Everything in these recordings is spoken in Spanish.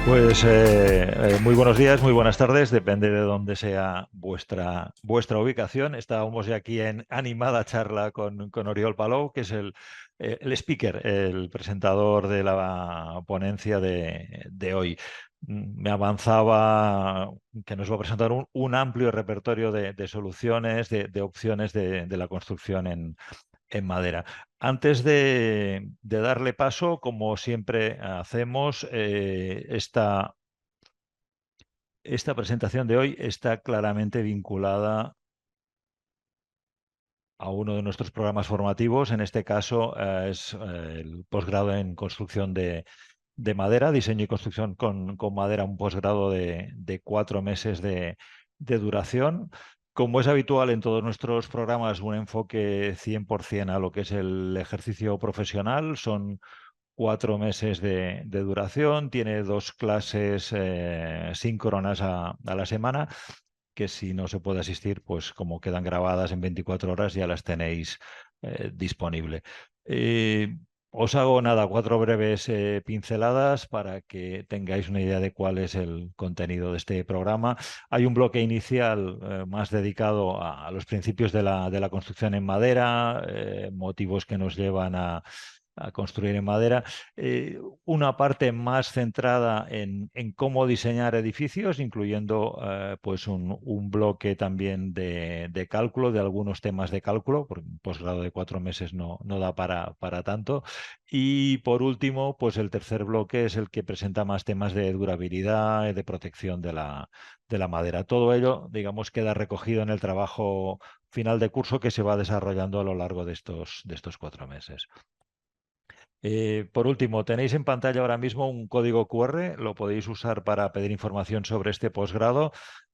Pues muy buenos días, muy buenas tardes, depende de dónde sea vuestra ubicación. Estábamos ya aquí en animada charla con Oriol Palou, que es el speaker, el presentador de la ponencia de hoy. Me avanzaba que nos va a presentar un amplio repertorio de soluciones, de opciones de la construcción en madera. Antes de darle paso, como siempre hacemos, esta presentación de hoy está claramente vinculada a uno de nuestros programas formativos. En este caso es el posgrado en construcción de madera, diseño y construcción con madera, un posgrado de 4 meses de duración. Como es habitual en todos nuestros programas, un enfoque 100% a lo que es el ejercicio profesional. Son 4 meses de duración, tiene 2 clases síncronas a la semana, que si no se puede asistir, pues como quedan grabadas en 24 horas, ya las tenéis disponible. Eh, Os hago nada, 4 breves pinceladas para que tengáis una idea de cuál es el contenido de este programa. Hay un bloque inicial más dedicado a los principios de la construcción en madera, motivos que nos llevan a construir en madera, una parte más centrada en cómo diseñar edificios, incluyendo pues un bloque también de cálculo, de algunos temas de cálculo, porque un posgrado de 4 meses no da para tanto. Y por último, pues el tercer bloque es el que presenta más temas de durabilidad y de protección de la madera. Todo ello, digamos, queda recogido en el trabajo final de curso que se va desarrollando a lo largo de estos 4 meses. Por último, tenéis en pantalla ahora mismo un código QR, lo podéis usar para pedir información sobre este posgrado.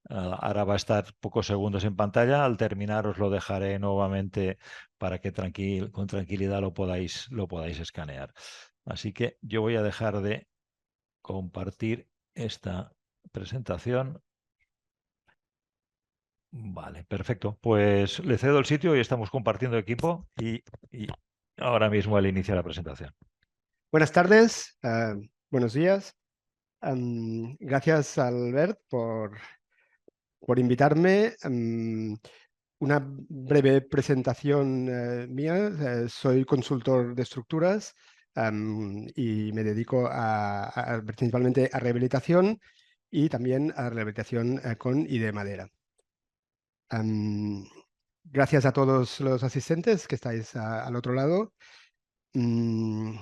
Ahora va a estar pocos segundos en pantalla. Al terminar os lo dejaré nuevamente para que con tranquilidad lo podáis escanear. Así que yo voy a dejar de compartir esta presentación. Vale, perfecto. Pues le cedo el sitio y estamos compartiendo equipo y ahora mismo él inicia la presentación. Buenas tardes, buenos días. Gracias, Albert, por invitarme. Una breve presentación mía. Soy consultor de estructuras y me dedico principalmente a rehabilitación y también a rehabilitación con y de madera. Gracias a todos los asistentes que estáis al otro lado. Mm,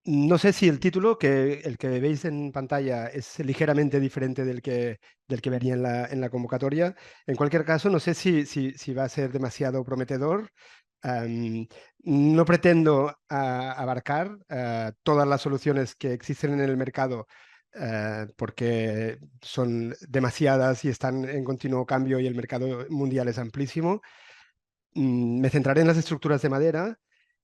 No sé si el título, el que veis en pantalla, es ligeramente diferente del que venía en la convocatoria. En cualquier caso, no sé si va a ser demasiado prometedor. Am, no pretendo abarcar todas las soluciones que existen en el mercado, porque son demasiadas y están en continuo cambio y el mercado mundial es amplísimo. Me centraré en las estructuras de madera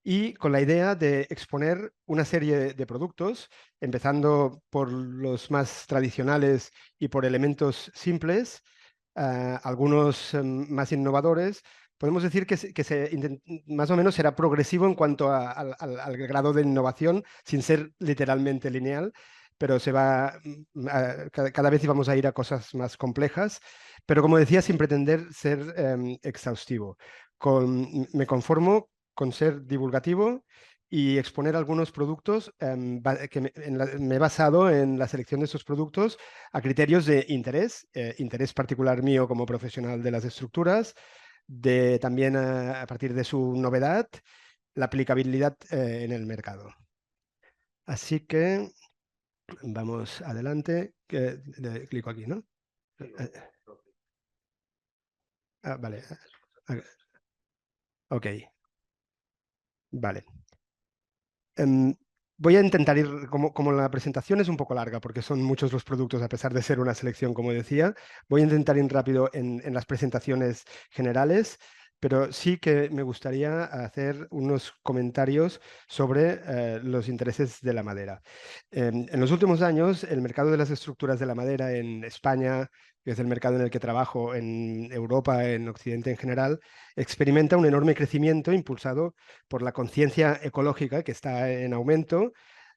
y con la idea de exponer una serie de productos, empezando por los más tradicionales y por elementos simples, algunos más innovadores. Podemos decir que más o menos será progresivo en cuanto al grado de innovación, sin ser literalmente lineal, pero cada vez vamos a ir a cosas más complejas, pero como decía, sin pretender ser exhaustivo. Me conformo con ser divulgativo y exponer algunos productos que me he basado en la selección de esos productos a criterios de interés particular mío como profesional de las estructuras, también a partir de su novedad, la aplicabilidad en el mercado. Así que vamos adelante. Le clico aquí, ¿no? Vale. Ok, vale. Em, Voy a intentar ir, como la presentación es un poco larga, porque son muchos los productos, a pesar de ser una selección, como decía, voy a intentar ir rápido en las presentaciones generales, pero sí que me gustaría hacer unos comentarios sobre los intereses de la madera. En los últimos años, el mercado de las estructuras de la madera en España, que es el mercado en el que trabajo, en Europa, en Occidente en general, experimenta un enorme crecimiento impulsado por la conciencia ecológica que está en aumento,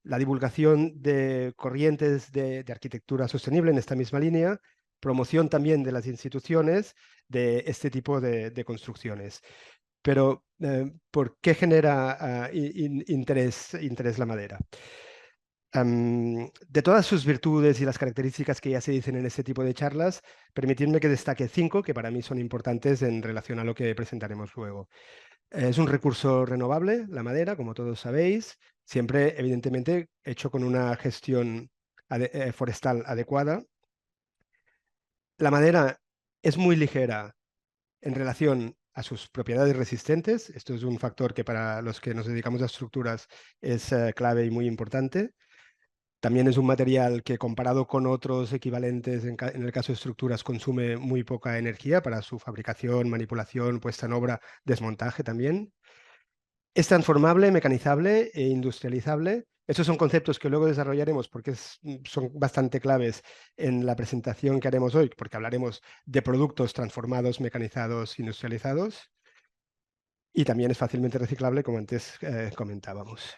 la divulgación de corrientes de arquitectura sostenible en esta misma línea, promoción también de las instituciones de este tipo de construcciones. Pero, ¿por qué genera interés la madera? De todas sus virtudes y las características que ya se dicen en este tipo de charlas, permitidme que destaque 5 que para mí son importantes en relación a lo que presentaremos luego. Es un recurso renovable, la madera, como todos sabéis, siempre evidentemente hecho con una gestión forestal adecuada. La madera es muy ligera en relación a sus propiedades resistentes. Esto es un factor que para los que nos dedicamos a estructuras es clave y muy importante. También es un material que comparado con otros equivalentes, en el caso de estructuras, consume muy poca energía para su fabricación, manipulación, puesta en obra, desmontaje también. Es transformable, mecanizable e industrializable. Estos son conceptos que luego desarrollaremos porque son bastante claves en la presentación que haremos hoy, porque hablaremos de productos transformados, mecanizados, industrializados. Y también es fácilmente reciclable, como antes comentábamos.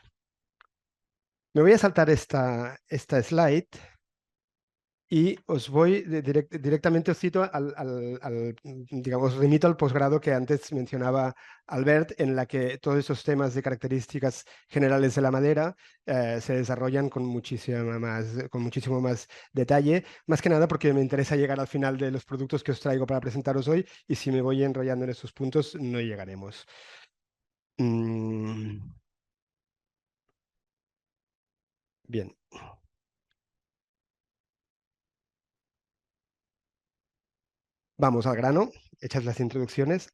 Me voy a saltar esta slide y os voy directamente, os cito digamos, remito al posgrado que antes mencionaba Albert, en la que todos esos temas de características generales de la madera se desarrollan con muchísimo más detalle, más que nada porque me interesa llegar al final de los productos que os traigo para presentaros hoy, y si me voy enrollando en estos puntos no llegaremos. Bien. Vamos al grano, hechas las introducciones.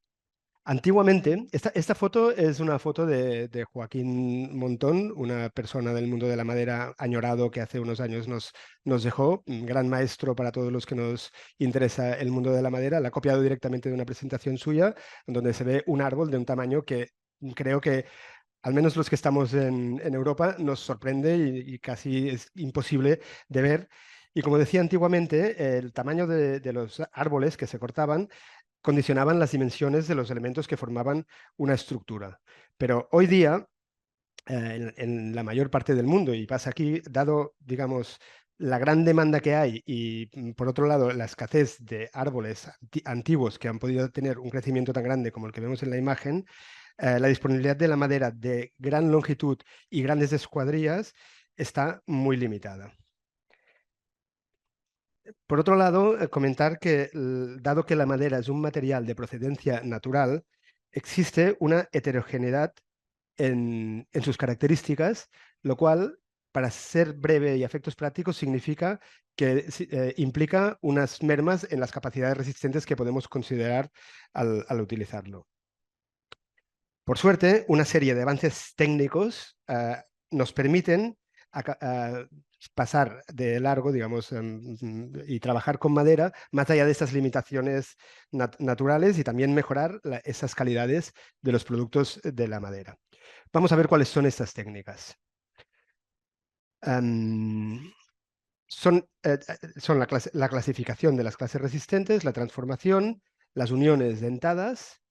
Antiguamente, esta foto es una foto de Joaquín Montón, una persona del mundo de la madera añorado que hace unos años nos dejó, un gran maestro para todos los que nos interesa el mundo de la madera. La ha copiado directamente de una presentación suya, en donde se ve un árbol de un tamaño que creo que, al menos los que estamos en Europa, nos sorprende y casi es imposible de ver. Y como decía antiguamente, el tamaño de los árboles que se cortaban condicionaban las dimensiones de los elementos que formaban una estructura. Pero hoy día, en la mayor parte del mundo, y pasa aquí, dado, digamos, la gran demanda que hay y, por otro lado, la escasez de árboles antiguos que han podido tener un crecimiento tan grande como el que vemos en la imagen, la disponibilidad de la madera de gran longitud y grandes escuadrillas está muy limitada. Por otro lado, comentar que, dado que la madera es un material de procedencia natural, existe una heterogeneidad en sus características, lo cual, para ser breve y a efectos prácticos, significa que implica unas mermas en las capacidades resistentes que podemos considerar al utilizarlo. Por suerte, una serie de avances técnicos nos permiten pasar de largo, digamos, y trabajar con madera más allá de estas limitaciones naturales, y también mejorar esas calidades de los productos de la madera. Vamos a ver cuáles son estas técnicas. Son la clasificación de las clases resistentes, la transformación, las uniones dentadas,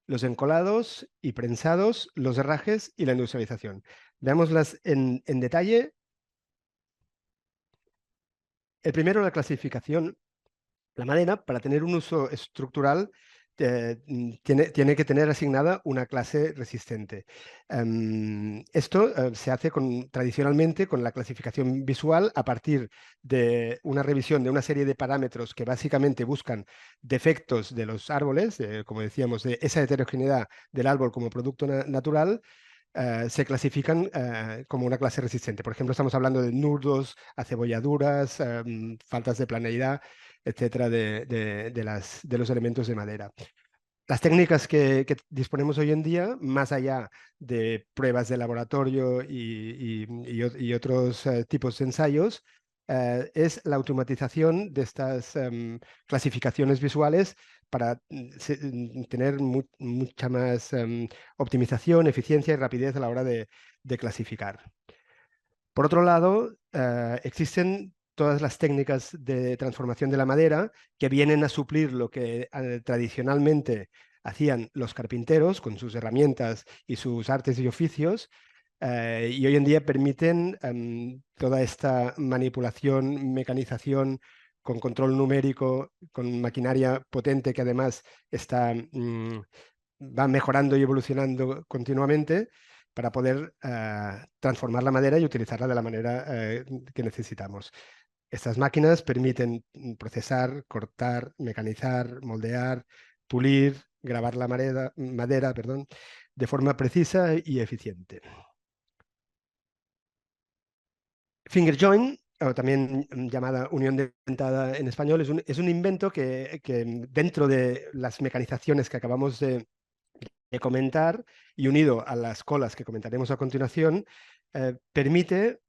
los encolados y prensados, los herrajes y la industrialización. Veámoslas en detalle. El primero, la clasificación. La madera, para tener un uso estructural, tiene que tener asignada una clase resistente. Esto se hace tradicionalmente con la clasificación visual a partir de una revisión de una serie de parámetros que básicamente buscan defectos de los árboles, como decíamos, de esa heterogeneidad del árbol como producto natural. Se clasifican como una clase resistente. Por ejemplo, estamos hablando de nudos, acebolladuras, faltas de planeidad, etcétera, de los elementos de madera. Las técnicas que disponemos hoy en día, más allá de pruebas de laboratorio y otros tipos de ensayos, es la automatización de estas clasificaciones visuales para tener mucha más optimización, eficiencia y rapidez a la hora de clasificar. Por otro lado, existen todas las técnicas de transformación de la madera que vienen a suplir lo que tradicionalmente hacían los carpinteros con sus herramientas y sus artes y oficios, y hoy en día permiten toda esta manipulación, mecanización con control numérico, con maquinaria potente que además va mejorando y evolucionando continuamente para poder transformar la madera y utilizarla de la manera que necesitamos. Estas máquinas permiten procesar, cortar, mecanizar, moldear, pulir, grabar la madera, perdón, de forma precisa y eficiente. Finger joint, o también llamada unión dentada en español, es un invento que dentro de las mecanizaciones que acabamos de comentar y unido a las colas que comentaremos a continuación, permite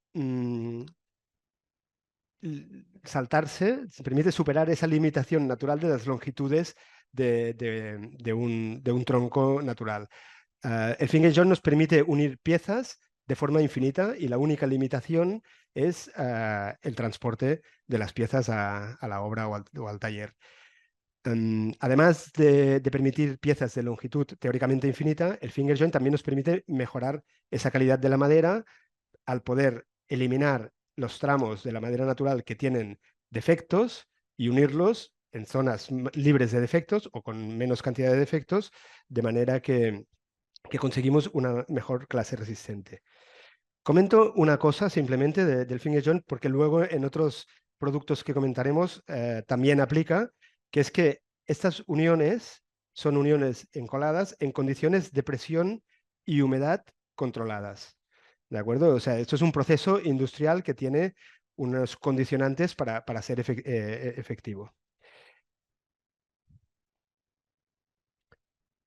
permite superar esa limitación natural de las longitudes de un tronco natural. El finger joint nos permite unir piezas de forma infinita y la única limitación es el transporte de las piezas a la obra o al taller. Además de permitir piezas de longitud teóricamente infinita, el finger joint también nos permite mejorar esa calidad de la madera al poder eliminar los tramos de la madera natural que tienen defectos y unirlos en zonas libres de defectos o con menos cantidad de defectos, de manera que conseguimos una mejor clase resistente. Comento una cosa simplemente del finger joint porque luego en otros productos que comentaremos también aplica, que es que estas uniones son uniones encoladas en condiciones de presión y humedad controladas. ¿De acuerdo? O sea, esto es un proceso industrial que tiene unos condicionantes para ser efectivo.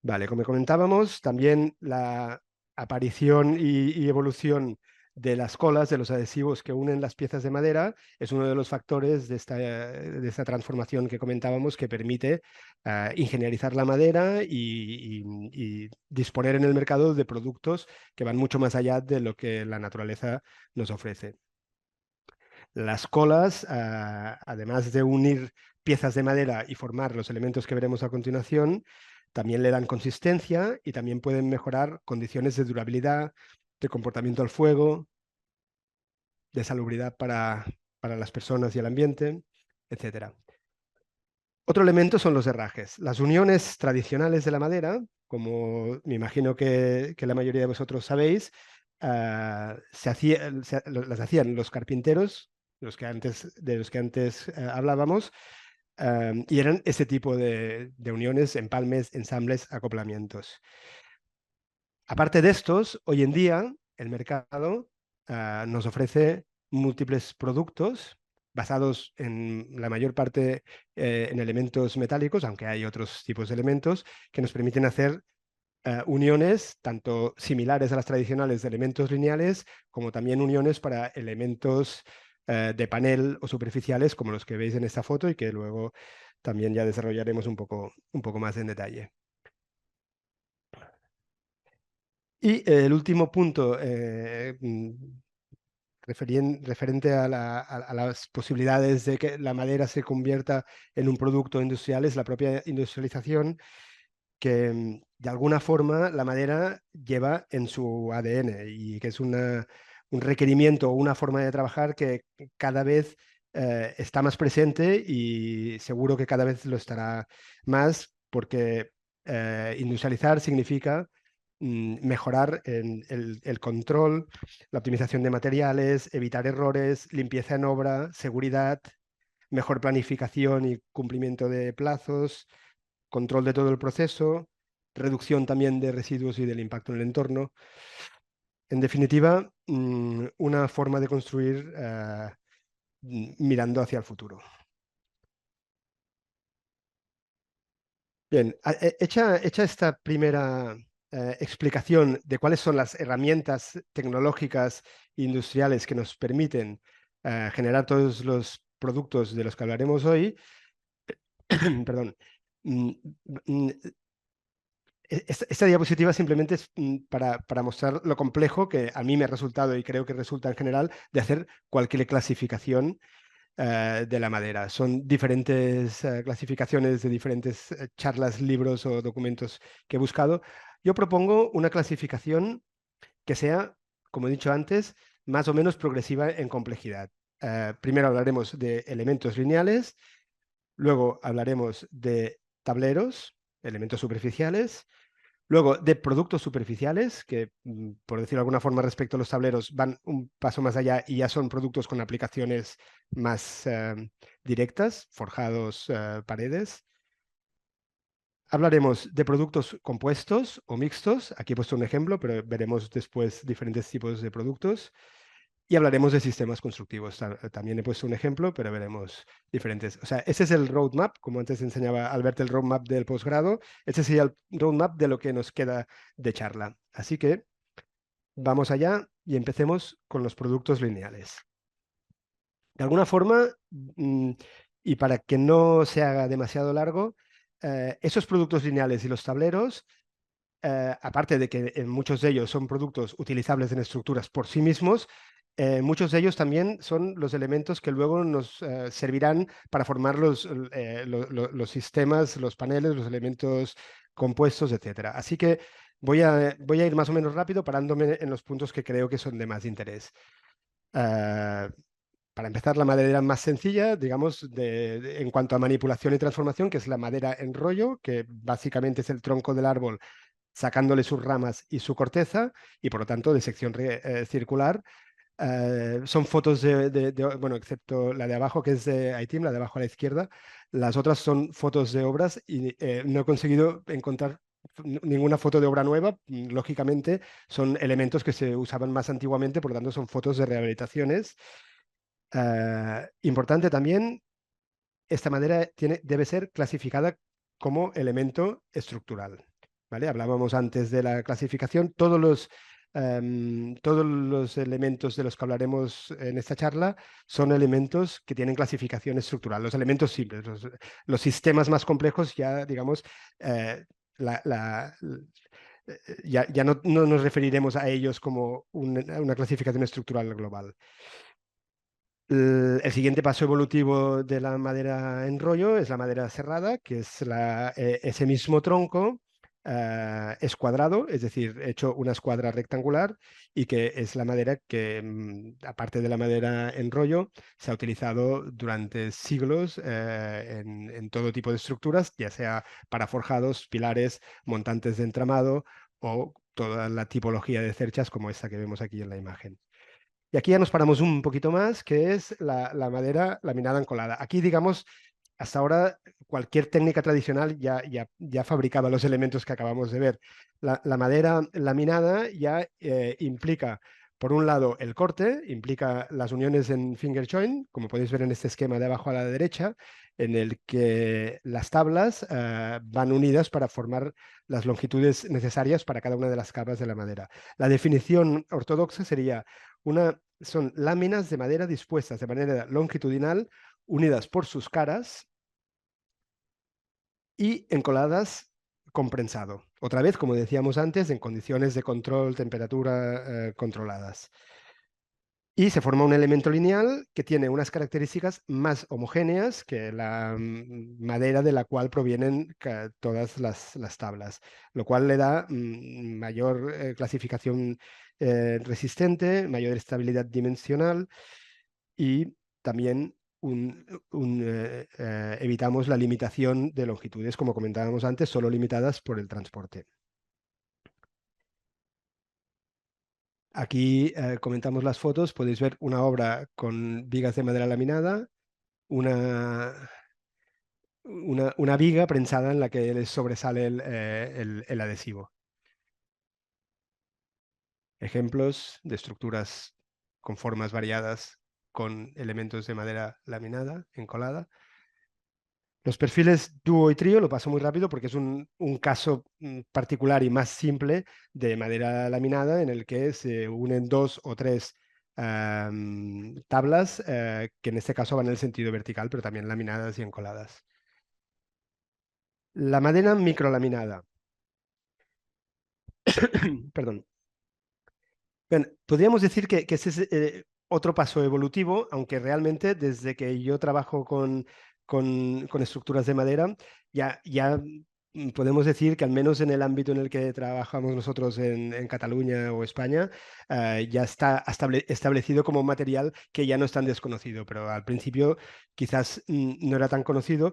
Vale, como comentábamos, también la aparición y evolución de las colas, de los adhesivos que unen las piezas de madera, es uno de los factores de esta transformación que comentábamos que permite ingenierizar la madera y disponer en el mercado de productos que van mucho más allá de lo que la naturaleza nos ofrece. Las colas, además de unir piezas de madera y formar los elementos que veremos a continuación, también le dan consistencia y también pueden mejorar condiciones de durabilidad, de comportamiento al fuego, de salubridad para las personas y el ambiente, etc. Otro elemento son los herrajes. Las uniones tradicionales de la madera, como me imagino que la mayoría de vosotros sabéis, las hacían los carpinteros, de los que antes hablábamos, y eran ese tipo de uniones, empalmes, ensambles, acoplamientos. Aparte de estos, hoy en día el mercado nos ofrece múltiples productos basados en la mayor parte en elementos metálicos, aunque hay otros tipos de elementos que nos permiten hacer uniones tanto similares a las tradicionales de elementos lineales como también uniones para elementos de panel o superficiales como los que veis en esta foto y que luego también ya desarrollaremos un poco más en detalle. Y el último punto referente a las posibilidades de que la madera se convierta en un producto industrial es la propia industrialización que de alguna forma la madera lleva en su ADN y que es un requerimiento o una forma de trabajar que cada vez está más presente y seguro que cada vez lo estará más porque industrializar significa mejorar en el control, la optimización de materiales, evitar errores, limpieza en obra, seguridad, mejor planificación y cumplimiento de plazos, control de todo el proceso, reducción también de residuos y del impacto en el entorno. En definitiva, una forma de construir mirando hacia el futuro. Bien, hecha esta primera explicación de cuáles son las herramientas tecnológicas e industriales que nos permiten generar todos los productos de los que hablaremos hoy, perdón, mm, mm, esta diapositiva simplemente es para mostrar lo complejo que a mí me ha resultado y creo que resulta en general de hacer cualquier clasificación de la madera. Son diferentes clasificaciones de diferentes charlas, libros o documentos que he buscado. Yo propongo una clasificación que sea como he dicho antes, más o menos progresiva en complejidad. Primero hablaremos de elementos lineales, luego hablaremos de tableros, elementos superficiales, luego de productos superficiales, que por decirlo de alguna forma respecto a los tableros van un paso más allá y ya son productos con aplicaciones más directas, forjados, paredes. Hablaremos de productos compuestos o mixtos. Aquí he puesto un ejemplo, pero veremos después diferentes tipos de productos. Y hablaremos de sistemas constructivos. También he puesto un ejemplo, pero veremos diferentes. O sea, ese es el roadmap, como antes enseñaba Albert, el roadmap del posgrado. Ese sería el roadmap de lo que nos queda de charla. Así que vamos allá y empecemos con los productos lineales. De alguna forma, y para que no se haga demasiado largo, esos productos lineales y los tableros, aparte de que muchos de ellos son productos utilizables en estructuras por sí mismos, muchos de ellos también son los elementos que luego nos servirán para formar los sistemas, los paneles, los elementos compuestos, etcétera. Así que voy a ir más o menos rápido, parándome en los puntos que creo que son de más interés. Para empezar, la madera más sencilla, digamos, en cuanto a manipulación y transformación, que es la madera en rollo, que básicamente es el tronco del árbol sacándole sus ramas y su corteza, y por lo tanto de sección circular. Son fotos bueno, excepto la de abajo, que es de ITIM, la de abajo a la izquierda. Las otras son fotos de obras y no he conseguido encontrar ninguna foto de obra nueva. Lógicamente, son elementos que se usaban más antiguamente, por lo tanto, son fotos de rehabilitaciones. Importante también, esta madera debe ser clasificada como elemento estructural. ¿Vale? Hablábamos antes de la clasificación. Todos los elementos de los que hablaremos en esta charla son elementos que tienen clasificación estructural. Los elementos simples, los sistemas más complejos ya, digamos, la, la, ya no nos referiremos a ellos como una clasificación estructural global. El siguiente paso evolutivo de la madera en rollo es la madera serrada, que es ese mismo tronco es cuadrado, es decir, hecho una escuadra rectangular, y que es la madera que, aparte de la madera en rollo, se ha utilizado durante siglos en todo tipo de estructuras, ya sea para forjados, pilares, montantes de entramado o toda la tipología de cerchas como esta que vemos aquí en la imagen. Y aquí ya nos paramos un poquito más, que es la madera laminada encolada. Aquí, digamos, hasta ahora cualquier técnica tradicional ya fabricaba los elementos que acabamos de ver. La madera laminada ya implica, por un lado, el corte, implica las uniones en finger joint, como podéis ver en este esquema de abajo a la derecha, en el que las tablas van unidas para formar las longitudes necesarias para cada una de las capas de la madera. La definición ortodoxa sería son láminas de madera dispuestas de manera longitudinal, unidas por sus caras y encoladas con prensado. Otra vez, como decíamos antes, en condiciones de control, temperatura controladas. Y se forma un elemento lineal que tiene unas características más homogéneas que la madera de la cual provienen todas las tablas, lo cual le da mayor clasificación resistente, mayor estabilidad dimensional y también evitamos la limitación de longitudes, como comentábamos antes, solo limitadas por el transporte. Aquí comentamos las fotos, podéis ver una obra con vigas de madera laminada, una, una viga prensada en la que les sobresale el adhesivo. Ejemplos de estructuras con formas variadas con elementos de madera laminada, encolada. Los perfiles dúo y trío lo paso muy rápido porque es un caso particular y más simple de madera laminada en el que se unen dos o tres tablas que en este caso van en el sentido vertical, pero también laminadas y encoladas. La madera microlaminada. Perdón. Bien, podríamos decir que ese es otro paso evolutivo, aunque realmente desde que yo trabajo con estructuras de madera, ya podemos decir que al menos en el ámbito en el que trabajamos nosotros en Cataluña o España, ya está establecido como un material que ya no es tan desconocido, pero al principio quizás no era tan conocido.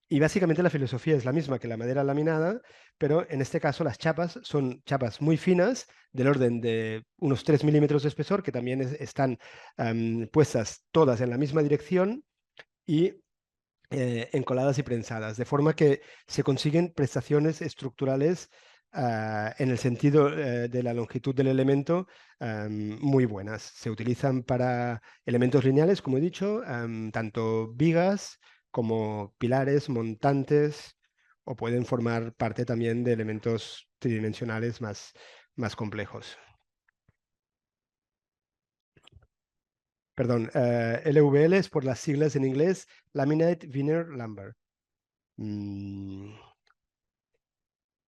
Y básicamente la filosofía es la misma que la madera laminada, pero en este caso las chapas son chapas muy finas, del orden de unos 3 milímetros de espesor, que también están puestas todas en la misma dirección y encoladas y prensadas, de forma que se consiguen prestaciones estructurales en el sentido de la longitud del elemento muy buenas. Se utilizan para elementos lineales, como he dicho, tanto vigas como pilares, montantes, o pueden formar parte también de elementos tridimensionales más complejos. Perdón, LVL es por las siglas en inglés, Laminate Veneer Lumber. Mm,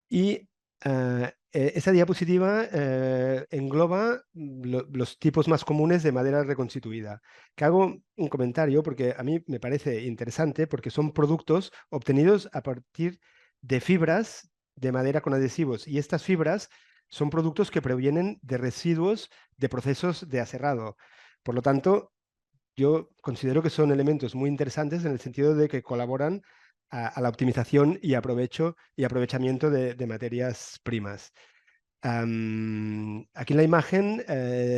Y esa diapositiva engloba los tipos más comunes de madera reconstituida. Que hago un comentario porque a mí me parece interesante porque son productos obtenidos a partir de fibras de madera con adhesivos y estas fibras son productos que provienen de residuos de procesos de aserrado. Por lo tanto, yo considero que son elementos muy interesantes en el sentido de que colaboran a la optimización y aprovecho y aprovechamiento de materias primas. Aquí en la imagen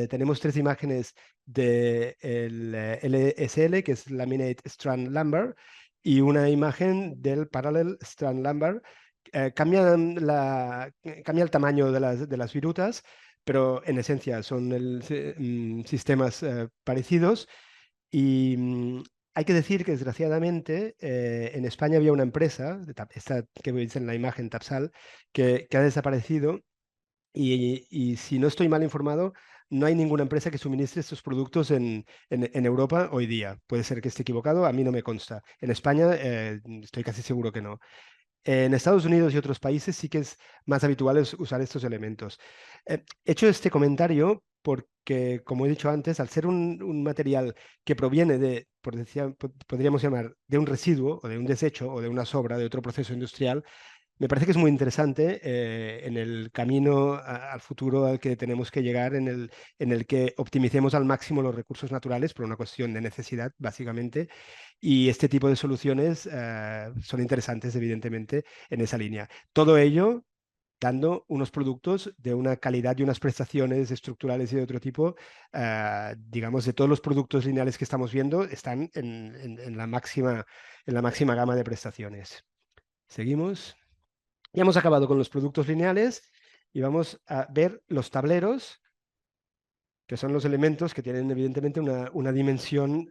tenemos tres imágenes del LSL, que es Laminate Strand Lumber, y una imagen del Parallel Strand Lumber. Cambia el tamaño de las virutas, pero en esencia son sistemas parecidos y hay que decir que desgraciadamente en España había una empresa, esta que veis en la imagen, Tapsal, que ha desaparecido y si no estoy mal informado, no hay ninguna empresa que suministre estos productos en Europa hoy día. Puede ser que esté equivocado, a mí no me consta. En España estoy casi seguro que no. En Estados Unidos y otros países sí que es más habitual usar estos elementos. He hecho este comentario porque, como he dicho antes, al ser un material que proviene de, podríamos llamar, de un residuo o de un desecho o de una sobra de otro proceso industrial, me parece que es muy interesante en el camino al futuro al que tenemos que llegar, en el que optimicemos al máximo los recursos naturales por una cuestión de necesidad, básicamente, y este tipo de soluciones son interesantes, evidentemente, en esa línea. Todo ello dando unos productos de una calidad y unas prestaciones estructurales y de otro tipo, digamos, de todos los productos lineales que estamos viendo, están en la máxima gama de prestaciones. Seguimos. Ya hemos acabado con los productos lineales y vamos a ver los tableros, que son los elementos que tienen evidentemente una dimensión,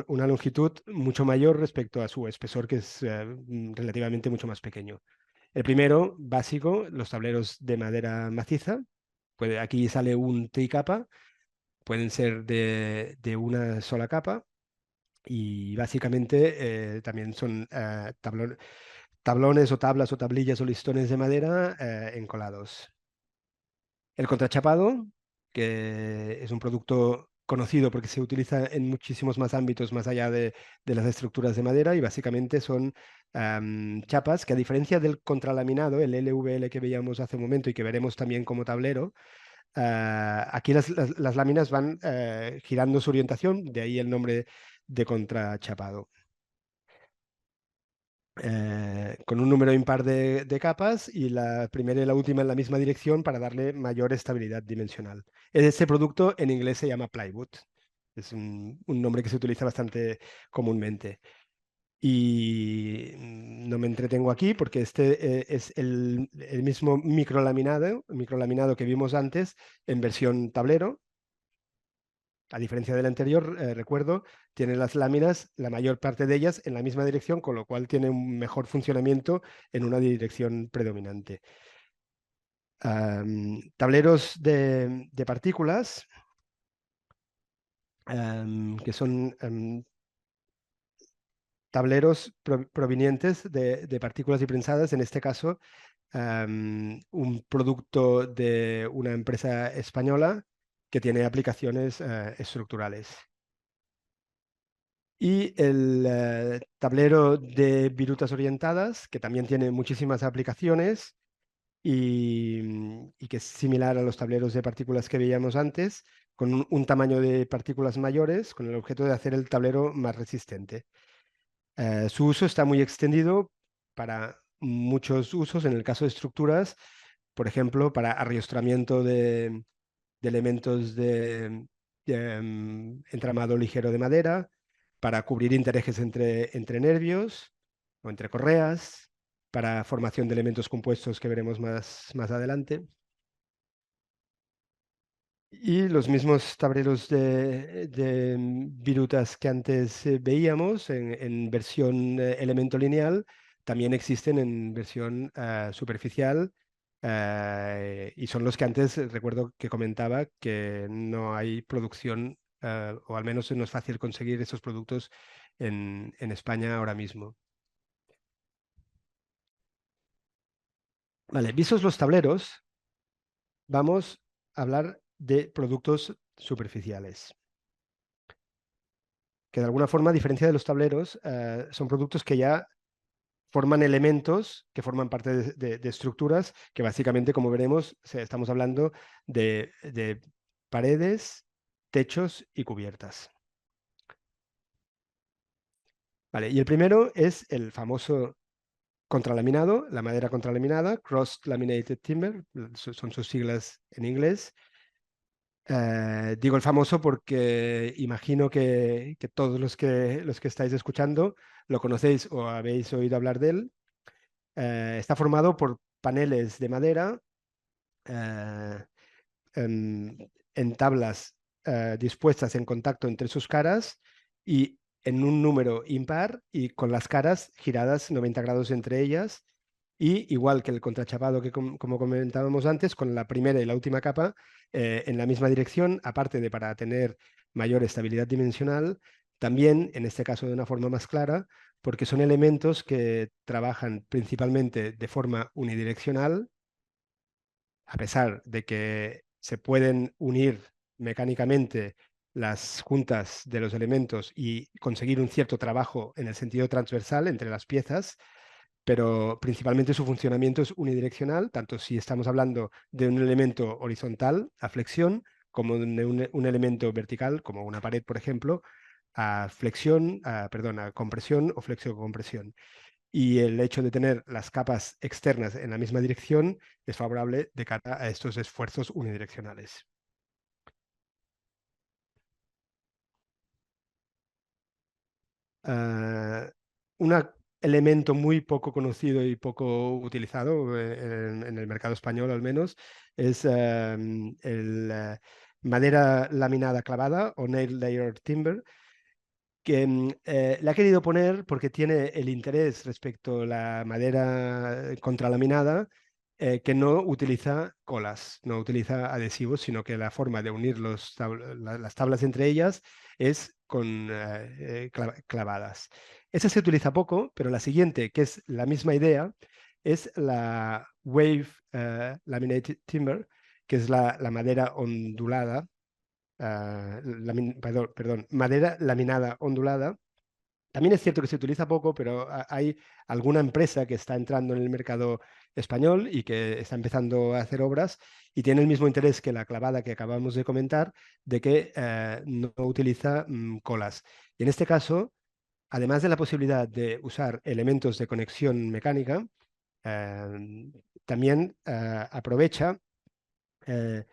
una longitud mucho mayor respecto a su espesor, que es relativamente mucho más pequeño. El primero, básico, los tableros de madera maciza. Aquí sale un tricapa, pueden ser de una sola capa y básicamente también son tablones o tablas o tablillas o listones de madera encolados. El contrachapado, que es un producto conocido porque se utiliza en muchísimos más ámbitos más allá de las estructuras de madera y básicamente son chapas que a diferencia del contralaminado, el LVL que veíamos hace un momento y que veremos también como tablero, aquí las láminas van girando su orientación, de ahí el nombre de contrachapado. Con un número impar de capas y la primera y la última en la misma dirección para darle mayor estabilidad dimensional. Este producto en inglés se llama plywood. Es un nombre que se utiliza bastante comúnmente. Y no me entretengo aquí porque este es el mismo microlaminado que vimos antes en versión tablero. A diferencia del anterior, recuerdo, tiene las láminas, la mayor parte de ellas, en la misma dirección, con lo cual tiene un mejor funcionamiento en una dirección predominante. Tableros de partículas, que son tableros provenientes de partículas y prensadas, en este caso, un producto de una empresa española que tiene aplicaciones estructurales. Y el tablero de virutas orientadas, que también tiene muchísimas aplicaciones y que es similar a los tableros de partículas que veíamos antes, con un tamaño de partículas mayores, con el objeto de hacer el tablero más resistente. Su uso está muy extendido para muchos usos, en el caso de estructuras, por ejemplo, para arriostramiento de elementos de entramado ligero de madera, para cubrir intereses entre nervios o entre correas, para formación de elementos compuestos que veremos más adelante. Y los mismos tableros de virutas que antes veíamos en versión elemento lineal también existen en versión superficial, y son los que antes recuerdo que comentaba que no hay producción, o al menos no es fácil conseguir esos productos en España ahora mismo. Vale, vistos los tableros, vamos a hablar de productos superficiales, que de alguna forma, a diferencia de los tableros, son productos que ya forman elementos que forman parte de estructuras que básicamente, como veremos, estamos hablando de paredes, techos y cubiertas. Vale, y el primero es el famoso contralaminado, la madera contralaminada, Cross Laminated Timber, son sus siglas en inglés. Digo el famoso porque imagino que todos los que estáis escuchando lo conocéis o habéis oído hablar de él. Está formado por paneles de madera eh, en tablas dispuestas en contacto entre sus caras y en un número impar y con las caras giradas 90 grados entre ellas. Y igual que el contrachapado que como comentábamos antes, con la primera y la última capa en la misma dirección, aparte de para tener mayor estabilidad dimensional, también en este caso de una forma más clara, porque son elementos que trabajan principalmente de forma unidireccional, a pesar de que se pueden unir mecánicamente las juntas de los elementos y conseguir un cierto trabajo en el sentido transversal entre las piezas, pero principalmente su funcionamiento es unidireccional, tanto si estamos hablando de un elemento horizontal a flexión, como de un elemento vertical, como una pared, por ejemplo, a flexión, perdón, a compresión o flexio-compresión. Y el hecho de tener las capas externas en la misma dirección es favorable de cara a estos esfuerzos unidireccionales. Uh, un elemento muy poco conocido y poco utilizado en el mercado español al menos es madera laminada clavada o nail layer timber, que le ha querido poner porque tiene el interés respecto a la madera contralaminada, que no utiliza colas, no utiliza adhesivos, sino que la forma de unir las tablas entre ellas es con clavadas. Esa se utiliza poco, pero la siguiente, que es la misma idea, es la Wave Laminated Timber, que es la madera ondulada, perdón, madera laminada ondulada. También es cierto que se utiliza poco, pero hay alguna empresa que está entrando en el mercado español y que está empezando a hacer obras y tiene el mismo interés que la clavada que acabamos de comentar, de que no utiliza colas. Y en este caso, además de la posibilidad de usar elementos de conexión mecánica, también aprovecha eh,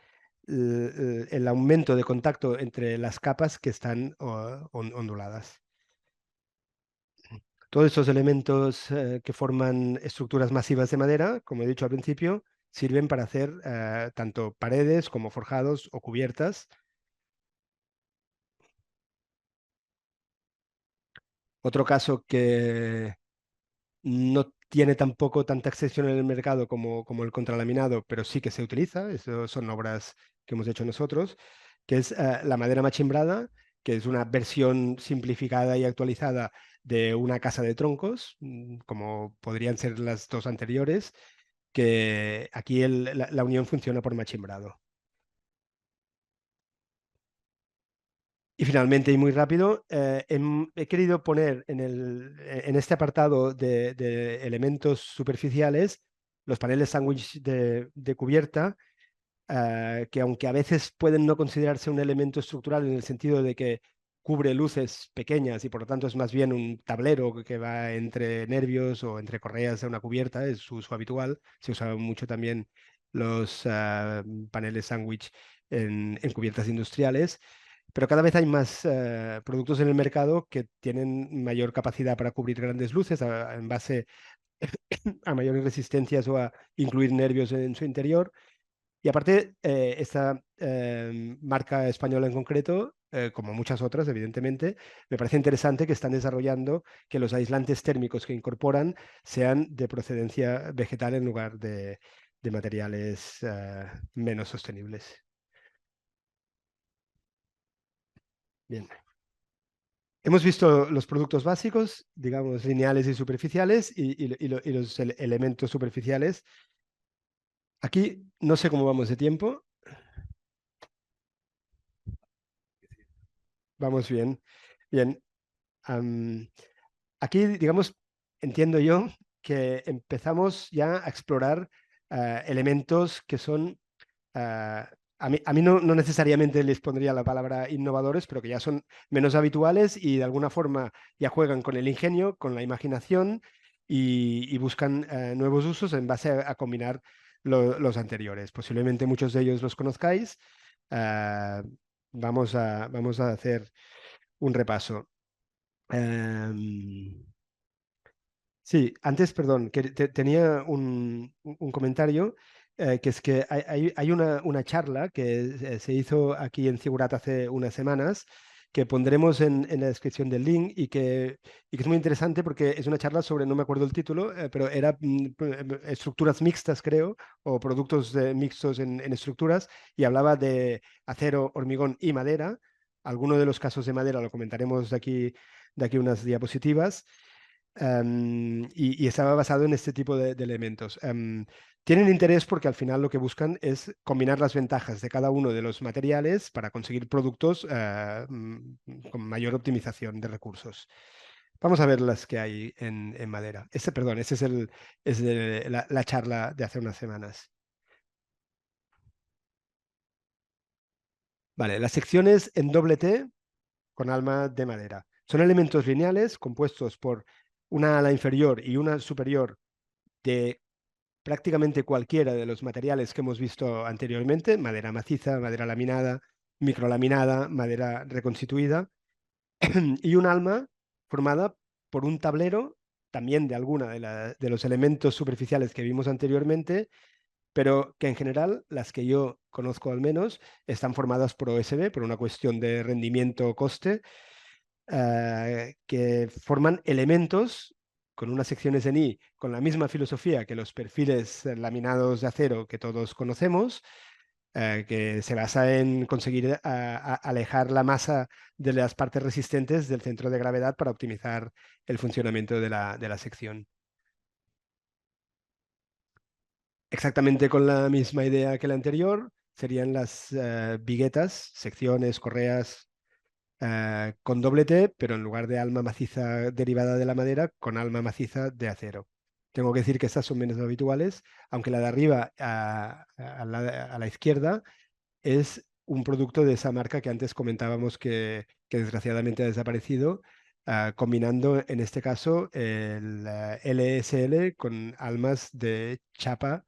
el aumento de contacto entre las capas que están onduladas. Todos estos elementos que forman estructuras masivas de madera, como he dicho al principio, sirven para hacer tanto paredes como forjados o cubiertas. Otro caso que no tiene tampoco tanta extensión en el mercado como el contralaminado, pero sí que se utiliza, eso son obras que hemos hecho nosotros, que es la madera machimbrada, que es una versión simplificada y actualizada de una casa de troncos, como podrían ser las dos anteriores, que aquí la unión funciona por machimbrado. Y finalmente, y muy rápido, he querido poner en este apartado de elementos superficiales los paneles sándwich de cubierta, que aunque a veces pueden no considerarse un elemento estructural en el sentido de que cubre luces pequeñas y por lo tanto es más bien un tablero que va entre nervios o entre correas de una cubierta, es su uso habitual. Se usan mucho también los paneles sándwich en cubiertas industriales, pero cada vez hay más productos en el mercado que tienen mayor capacidad para cubrir grandes luces en base a mayores resistencias o a incluir nervios en su interior. Y aparte, esta marca española en concreto, como muchas otras, evidentemente, me parece interesante que están desarrollando que los aislantes térmicos que incorporan sean de procedencia vegetal en lugar de materiales menos sostenibles. Bien. Hemos visto los productos básicos, digamos, lineales y superficiales y los elementos superficiales. Aquí no sé cómo vamos de tiempo. Vamos bien. Bien. am, Aquí, digamos, entiendo yo que empezamos ya a explorar elementos que son, a mí no necesariamente les pondría la palabra innovadores, pero que ya son menos habituales y de alguna forma ya juegan con el ingenio, con la imaginación y buscan nuevos usos en base a combinar los anteriores. Posiblemente muchos de ellos los conozcáis. Ah, vamos a hacer un repaso. Em, Sí, antes, perdón, que tenía un comentario, que es que hay una charla que se hizo aquí en Figurat hace unas semanas, que pondremos en la descripción del link y que es muy interesante porque es una charla sobre, no me acuerdo el título, pero era estructuras mixtas, creo, o productos mixtos en estructuras, y hablaba de acero, hormigón y madera. Alguno de los casos de madera lo comentaremos de aquí unas diapositivas. Y estaba basado en este tipo de elementos. Tienen interés porque al final lo que buscan es combinar las ventajas de cada uno de los materiales para conseguir productos con mayor optimización de recursos. Vamos a ver las que hay en madera. Perdón, ese es la charla de hace unas semanas. Vale, las secciones en doble T con alma de madera. Son elementos lineales compuestos por una ala inferior y una superior de prácticamente cualquiera de los materiales que hemos visto anteriormente: madera maciza, madera laminada, microlaminada, madera reconstituida, y un alma formada por un tablero también de alguna de los elementos superficiales que vimos anteriormente, pero que en general, las que yo conozco al menos, están formadas por OSB, por una cuestión de rendimiento-coste, que forman elementos con unas secciones en I con la misma filosofía que los perfiles laminados de acero que todos conocemos, que se basa en conseguir alejar la masa de las partes resistentes del centro de gravedad para optimizar el funcionamiento de la sección. Exactamente con la misma idea que la anterior, serían las viguetas, secciones, correas, con doble T, pero en lugar de alma maciza derivada de la madera, con alma maciza de acero. Tengo que decir que estas son menos habituales, aunque la de arriba a la izquierda es un producto de esa marca que antes comentábamos que desgraciadamente ha desaparecido, combinando en este caso el LSL con almas de chapa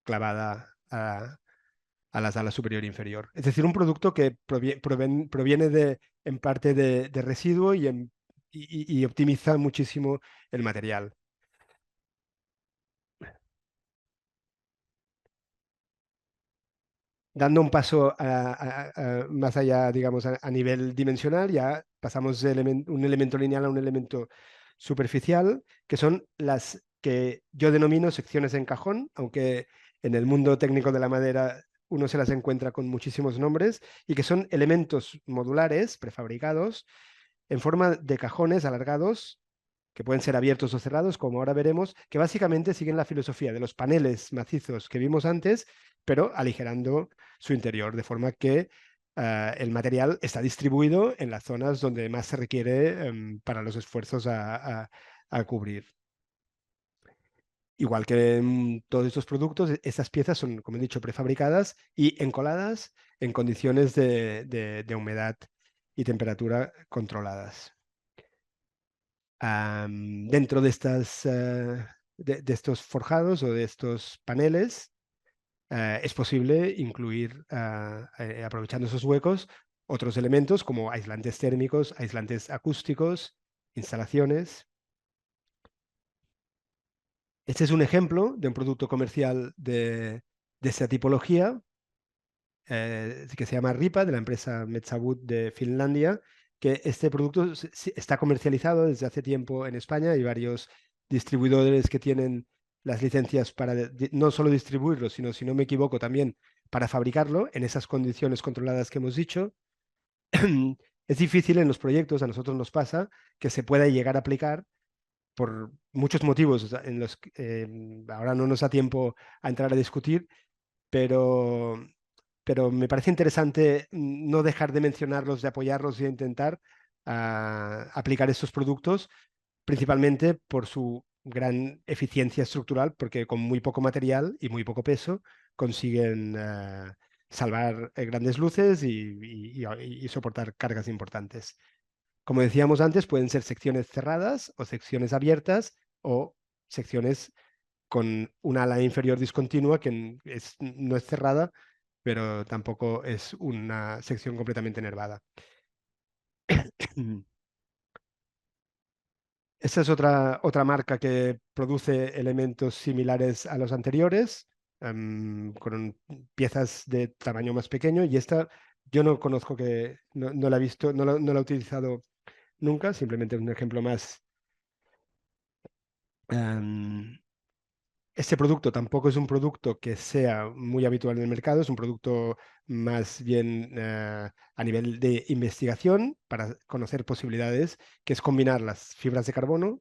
clavada a la sala superior e inferior. Es decir, un producto que proviene en parte de residuo y optimiza muchísimo el material. Dando un paso más allá, digamos, a nivel dimensional, ya pasamos de un elemento lineal a un elemento superficial, que son las que yo denomino secciones en cajón, aunque en el mundo técnico de la madera uno se las encuentra con muchísimos nombres, y que son elementos modulares, prefabricados, en forma de cajones alargados, que pueden ser abiertos o cerrados, como ahora veremos, que básicamente siguen la filosofía de los paneles macizos que vimos antes, pero aligerando su interior, de forma que el material está distribuido en las zonas donde más se requiere para los esfuerzos a cubrir. Igual que en todos estos productos, estas piezas son, como he dicho, prefabricadas y encoladas en condiciones de humedad y temperatura controladas. Dentro de, de estos forjados o de estos paneles, es posible incluir, aprovechando esos huecos, otros elementos como aislantes térmicos, aislantes acústicos, instalaciones. Este es un ejemplo de un producto comercial de esta tipología, que se llama Ripa, de la empresa Metsä Wood de Finlandia, que este producto está comercializado desde hace tiempo en España. Hay varios distribuidores que tienen las licencias para no solo distribuirlo, sino, si no me equivoco, también para fabricarlo en esas condiciones controladas que hemos dicho. Es difícil en los proyectos, a nosotros nos pasa, que se pueda llegar a aplicar por muchos motivos, o sea, en los que ahora no nos da tiempo a entrar a discutir, pero, pero me parece interesante no dejar de mencionarlos, de apoyarlos y de intentar aplicar estos productos, principalmente por su gran eficiencia estructural, porque con muy poco material y muy poco peso consiguen salvar grandes luces y soportar cargas importantes. Como decíamos antes, pueden ser secciones cerradas o secciones abiertas o secciones con una ala inferior discontinua que no es cerrada, pero tampoco es una sección completamente nervada. Esta es otra marca que produce elementos similares a los anteriores, con piezas de tamaño más pequeño, y esta yo no conozco, que no la he visto, no la he utilizado nunca, simplemente un ejemplo más. em, Este producto tampoco es un producto que sea muy habitual en el mercado, es un producto más bien a nivel de investigación para conocer posibilidades, que es combinar las fibras de carbono,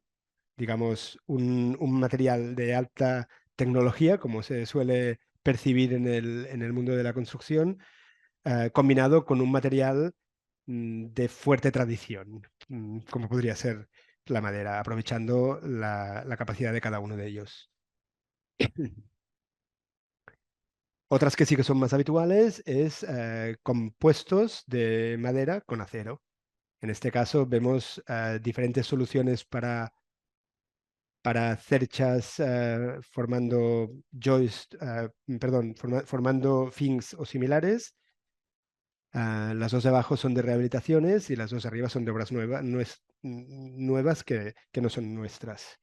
digamos, un material de alta tecnología, como se suele percibir en el mundo de la construcción, combinado con un material de fuerte tradición, como podría ser la madera, aprovechando la capacidad de cada uno de ellos. Otras que sí que son más habituales es compuestos de madera con acero. En este caso vemos diferentes soluciones para cerchas formando joist, perdón, formando fins o similares. Las dos de abajo son de rehabilitaciones y las dos de arriba son de obras nuevas que no son nuestras.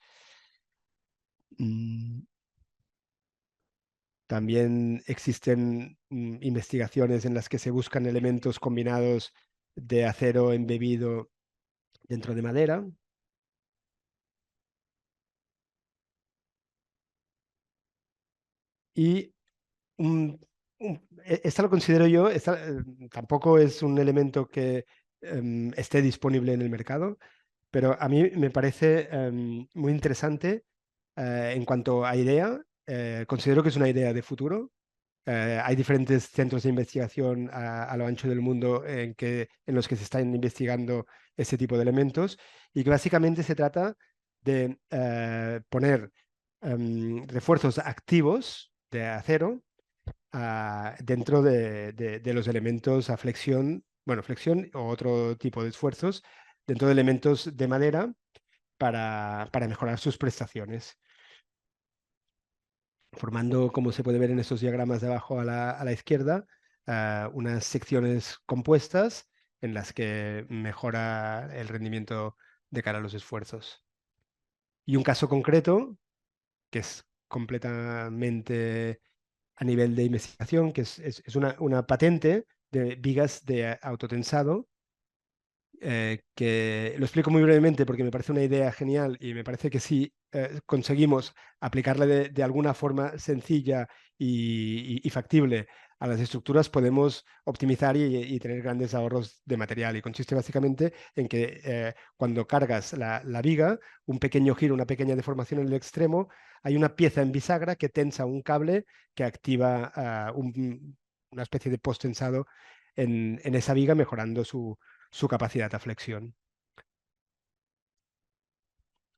Mm, También existen investigaciones en las que se buscan elementos combinados de acero embebido dentro de madera. Y esta lo considero yo, tampoco es un elemento que esté disponible en el mercado, pero a mí me parece muy interesante en cuanto a idea. Considero que es una idea de futuro. Hay diferentes centros de investigación a lo ancho del mundo en los que se están investigando este tipo de elementos, y que básicamente se trata de poner refuerzos activos de acero dentro de los elementos a flexión, bueno, flexión o otro tipo de esfuerzos, dentro de elementos de madera para mejorar sus prestaciones, formando, como se puede ver en estos diagramas de abajo a la izquierda, unas secciones compuestas en las que mejora el rendimiento de cara a los esfuerzos. Y un caso concreto, que es completamente a nivel de investigación, que es una patente de vigas de autotensado, que lo explico muy brevemente porque me parece una idea genial y me parece que si conseguimos aplicarla de alguna forma sencilla y factible a las estructuras, podemos optimizar y tener grandes ahorros de material. Y consiste básicamente en que cuando cargas la viga, un pequeño giro, una pequeña deformación en el extremo, hay una pieza en bisagra que tensa un cable que activa una especie de post tensado en esa viga, mejorando su capacidad de flexión.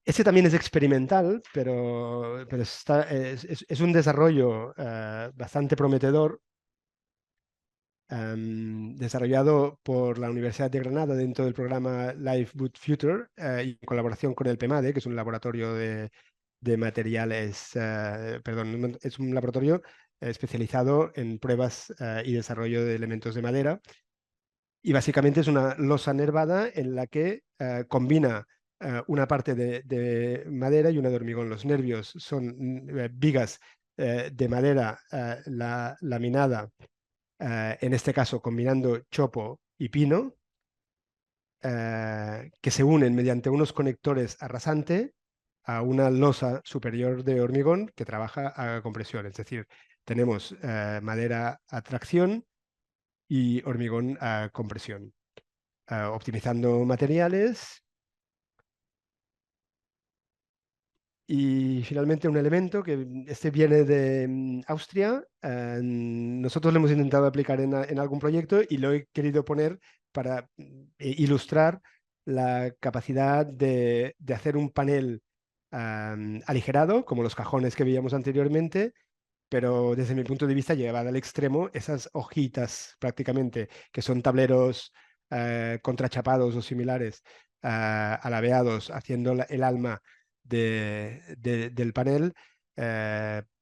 Ese también es experimental, pero es un desarrollo bastante prometedor, desarrollado por la Universidad de Granada dentro del programa Life Good Future, y en colaboración con el PEMADE, que es un laboratorio de materiales, perdón, es un laboratorio especializado en pruebas y desarrollo de elementos de madera. Y básicamente es una losa nervada en la que combina una parte de madera y una de hormigón. Los nervios son vigas de madera laminada, en este caso combinando chopo y pino, que se unen mediante unos conectores a rasante a una losa superior de hormigón que trabaja a compresión. Es decir, tenemos madera a tracción y hormigón a compresión, optimizando materiales. Y finalmente un elemento que este viene de Austria. Nosotros lo hemos intentado aplicar en algún proyecto y lo he querido poner para ilustrar la capacidad de hacer un panel aligerado, como los cajones que veíamos anteriormente, pero desde mi punto de vista llevada al extremo, esas hojitas prácticamente, que son tableros contrachapados o similares, alabeados, haciendo el alma del panel.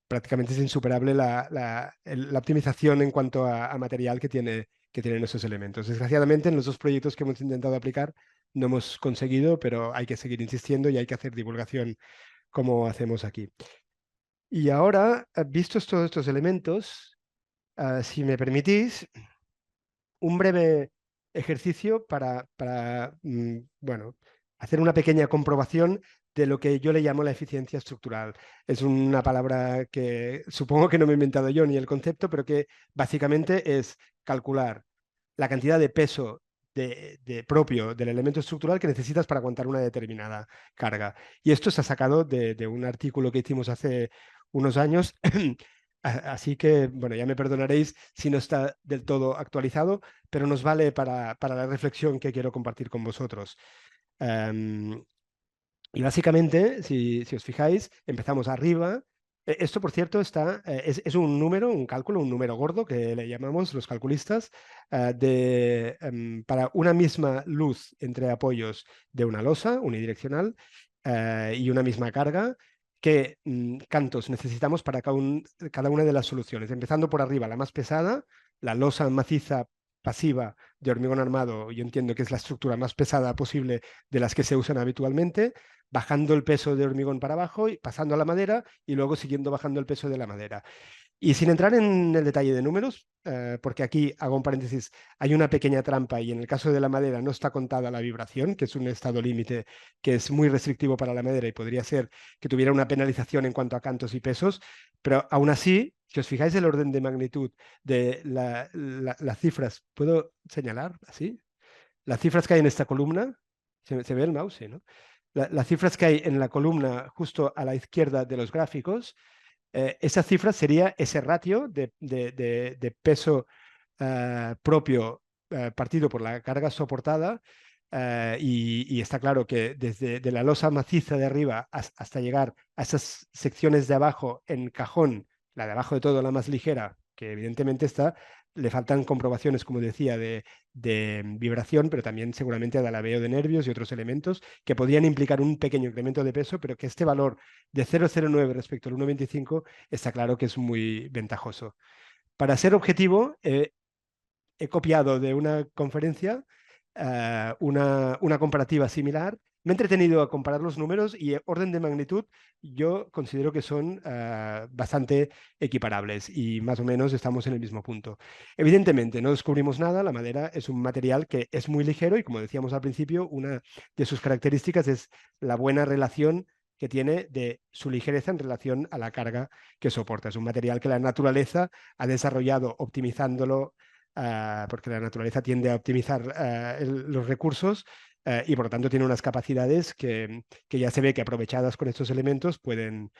Prácticamente es insuperable la optimización en cuanto a material que tienen esos elementos. Desgraciadamente, en los dos proyectos que hemos intentado aplicar, no hemos conseguido, pero hay que seguir insistiendo y hay que hacer divulgación como hacemos aquí. Y ahora, vistos todos estos elementos, si me permitís, un breve ejercicio para bueno, hacer una pequeña comprobación de lo que yo le llamo la eficiencia estructural. Es una palabra que supongo que no me he inventado yo ni el concepto, pero que básicamente es calcular la cantidad de peso propio del elemento estructural que necesitas para aguantar una determinada carga. Y esto se ha sacado de un artículo que hicimos hace unos años. Así que, bueno, ya me perdonaréis si no está del todo actualizado, pero nos vale para la reflexión que quiero compartir con vosotros. Em, y básicamente, si os fijáis, empezamos arriba. Esto, por cierto, es un número, un cálculo, un número gordo que le llamamos los calculistas, para una misma luz entre apoyos de una losa unidireccional y una misma carga, qué cantos necesitamos para cada una de las soluciones. Empezando por arriba, la más pesada, la losa maciza pasiva de hormigón armado. Yo entiendo que es la estructura más pesada posible de las que se usan habitualmente, bajando el peso de hormigón para abajo y pasando a la madera y luego siguiendo bajando el peso de la madera. Y sin entrar en el detalle de números, porque aquí hago un paréntesis, hay una pequeña trampa y en el caso de la madera no está contada la vibración, que es un estado límite que es muy restrictivo para la madera y podría ser que tuviera una penalización en cuanto a cantos y pesos, pero aún así, si os fijáis el orden de magnitud de las cifras, ¿puedo señalar así? Las cifras que hay en esta columna, se ve el mouse, ¿sí, no? Las cifras que hay en la columna justo a la izquierda de los gráficos, esa cifra sería ese ratio de peso propio partido por la carga soportada. Y está claro que desde de la losa maciza de arriba hasta llegar a esas secciones de abajo en cajón, la de abajo de todo, la más ligera, que evidentemente está, le faltan comprobaciones, como decía, de vibración, pero también seguramente de alabeo de nervios y otros elementos que podrían implicar un pequeño incremento de peso, pero que este valor de 0,09 respecto al 1,25 está claro que es muy ventajoso. Para ser objetivo, he copiado de una conferencia una comparativa similar. Me he entretenido a comparar los números y orden de magnitud yo considero que son bastante equiparables y más o menos estamos en el mismo punto. Evidentemente, no descubrimos nada, la madera es un material que es muy ligero y como decíamos al principio, una de sus características es la buena relación que tiene de su ligereza en relación a la carga que soporta. Es un material que la naturaleza ha desarrollado optimizándolo, porque la naturaleza tiende a optimizar los recursos, y por lo tanto tiene unas capacidades que ya se ve que aprovechadas con estos elementos pueden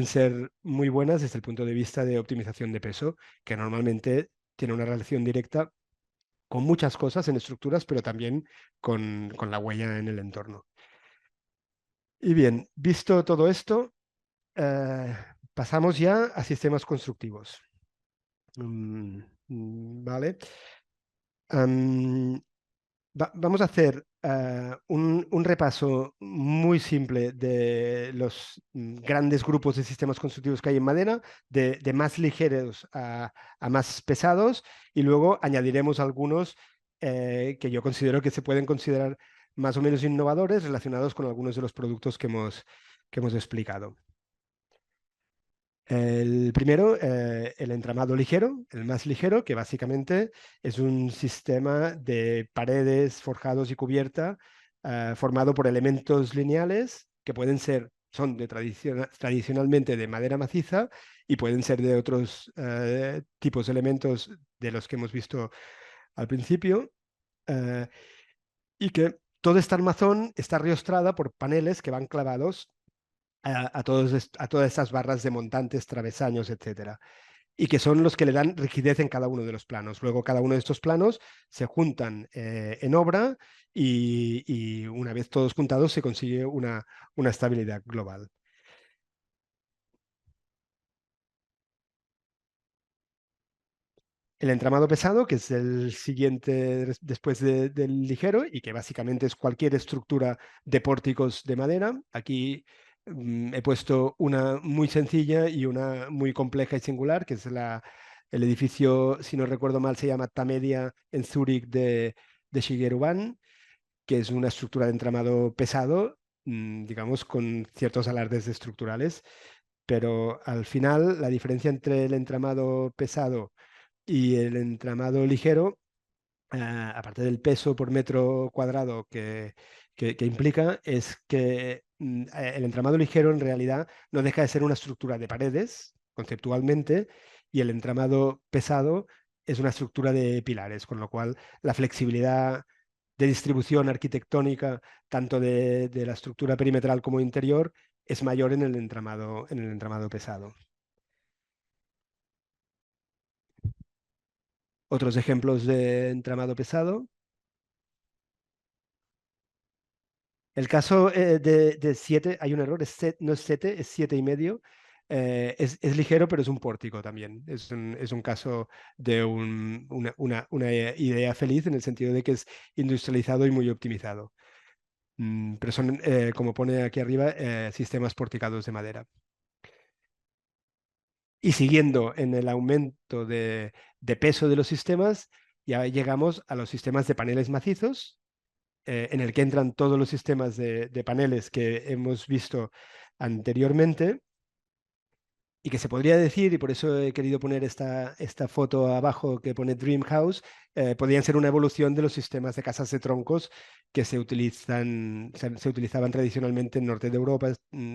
ser muy buenas desde el punto de vista de optimización de peso, que normalmente tiene una relación directa con muchas cosas en estructuras, pero también con la huella en el entorno. Y bien, visto todo esto, eh, pasamos ya a sistemas constructivos. ¿Vale? Am, vamos a hacer un repaso muy simple de los grandes grupos de sistemas constructivos que hay en madera, de más ligeros a más pesados, y luego añadiremos algunos que yo considero que se pueden considerar más o menos innovadores relacionados con algunos de los productos que hemos explicado. El primero, el entramado ligero, el más ligero, que básicamente es un sistema de paredes, forjados y cubierta formado por elementos lineales que pueden ser, son tradicionalmente de madera maciza y pueden ser de otros tipos de elementos de los que hemos visto al principio, eh, y que toda esta armazón está riostrada por paneles que van clavados a todas estas barras de montantes, travesaños, etcétera, y que son los que le dan rigidez en cada uno de los planos. Luego cada uno de estos planos se juntan en obra y una vez todos juntados se consigue una estabilidad global. El entramado pesado, que es el siguiente después del ligero y que básicamente es cualquier estructura de pórticos de madera. Aquí he puesto una muy sencilla y una muy compleja y singular, que es el edificio, si no recuerdo mal, se llama Tamedia en Zúrich de Shigeru Ban, que es una estructura de entramado pesado, digamos, con ciertos alardes estructurales. Pero al final, la diferencia entre el entramado pesado y el entramado ligero, aparte del peso por metro cuadrado que implica, es que el entramado ligero en realidad no deja de ser una estructura de paredes, conceptualmente, y el entramado pesado es una estructura de pilares, con lo cual la flexibilidad de distribución arquitectónica, tanto de la estructura perimetral como interior, es mayor en el entramado pesado. Otros ejemplos de entramado pesado. El caso de 7, hay un error, no es 7, es 7,5. Es ligero, pero es un pórtico también. Es un caso de una idea feliz en el sentido de que es industrializado y muy optimizado. Pero son, como pone aquí arriba, sistemas porticados de madera. Y siguiendo en el aumento de peso de los sistemas, ya llegamos a los sistemas de paneles macizos, en el que entran todos los sistemas de paneles que hemos visto anteriormente y que se podría decir, y por eso he querido poner esta foto abajo que pone Dream House, podrían ser una evolución de los sistemas de casas de troncos que se utilizaban tradicionalmente en norte de Europa,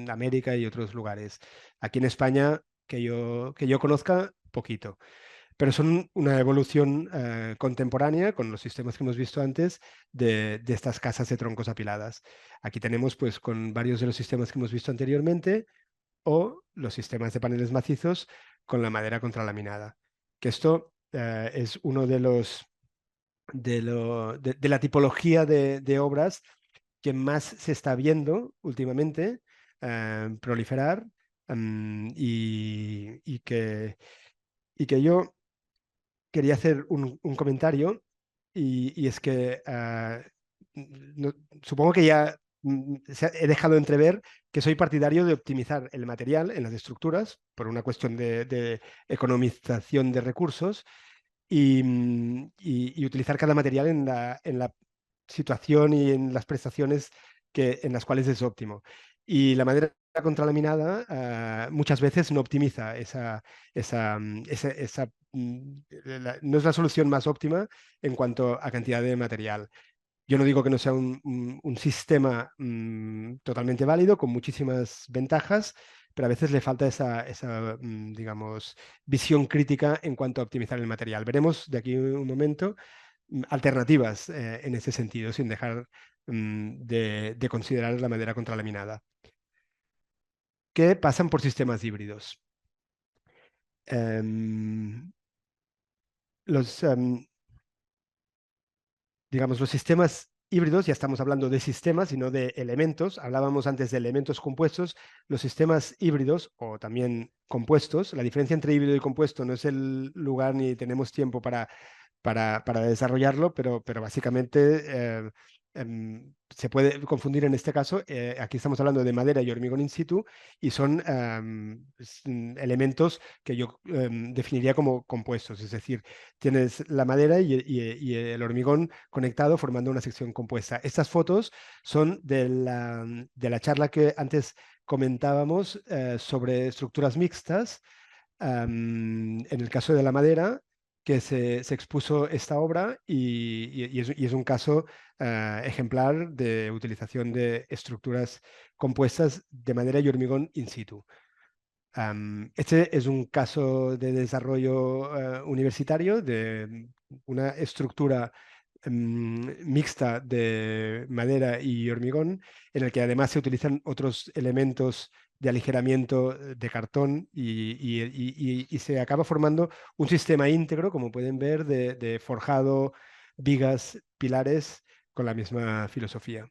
América y otros lugares. Aquí en España, que yo conozca, poquito, pero son una evolución contemporánea con los sistemas que hemos visto antes de estas casas de troncos apiladas. Aquí tenemos pues con varios de los sistemas que hemos visto anteriormente o los sistemas de paneles macizos con la madera contralaminada, que esto es uno de los de la tipología de obras que más se está viendo últimamente proliferar, y que yo quería hacer un comentario, y es que supongo que ya he dejado entrever que soy partidario de optimizar el material en las estructuras por una cuestión de economización de recursos y utilizar cada material en la situación y en las prestaciones en las cuales es óptimo. Y la madera contralaminada muchas veces no optimiza no es la solución más óptima en cuanto a cantidad de material. Yo no digo que no sea un sistema totalmente válido, con muchísimas ventajas, pero a veces le falta digamos, visión crítica en cuanto a optimizar el material. Veremos de aquí un momento alternativas en ese sentido, sin dejar de considerar la madera contralaminada, que pasan por sistemas híbridos. Em, los, em, digamos, los sistemas híbridos, ya estamos hablando de sistemas y no de elementos. Hablábamos antes de elementos compuestos. Los sistemas híbridos o también compuestos, la diferencia entre híbrido y compuesto no es el lugar ni tenemos tiempo para desarrollarlo, pero básicamente se puede confundir en este caso. Aquí estamos hablando de madera y hormigón in situ y son elementos que yo definiría como compuestos, es decir, tienes la madera y el hormigón conectado formando una sección compuesta. Estas fotos son de la charla que antes comentábamos sobre estructuras mixtas. En el caso de la madera, que se expuso esta obra y es un caso ejemplar de utilización de estructuras compuestas de madera y hormigón in situ. Este es un caso de desarrollo universitario de una estructura mixta de madera y hormigón, en el que además se utilizan otros elementos de aligeramiento de cartón y se acaba formando un sistema íntegro, como pueden ver, de forjado, vigas, pilares, con la misma filosofía.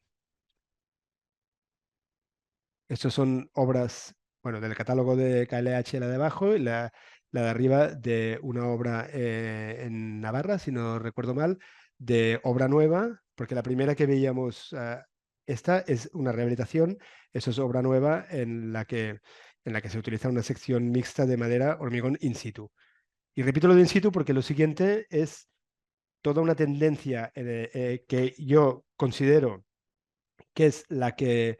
Estos son obras, bueno, del catálogo de KLH, la de abajo, y la de arriba de una obra en Navarra, si no recuerdo mal, de obra nueva, porque la primera que veíamos, esta es una rehabilitación, eso es obra nueva en la que se utiliza una sección mixta de madera hormigón in situ. Y repito lo de in situ porque lo siguiente es toda una tendencia que yo considero que es la que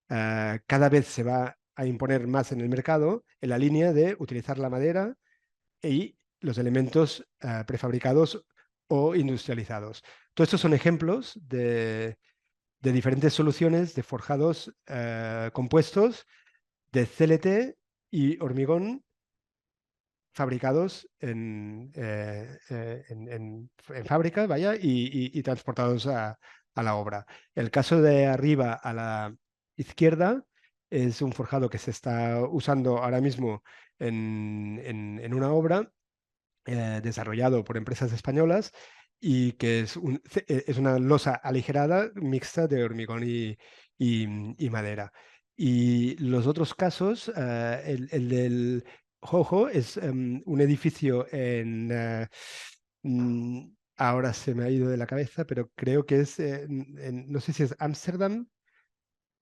cada vez se va a imponer más en el mercado en la línea de utilizar la madera y los elementos prefabricados o industrializados. Todos estos son ejemplos de diferentes soluciones de forjados compuestos de CLT y hormigón fabricados en fábrica, vaya, y transportados a la obra. El caso de arriba a la izquierda es un forjado que se está usando ahora mismo en una obra desarrollado por empresas españolas y que es una losa aligerada mixta de hormigón y madera. Y los otros casos, el del Jojo es un edificio mm, ahora se me ha ido de la cabeza, pero creo que es, no sé si es Ámsterdam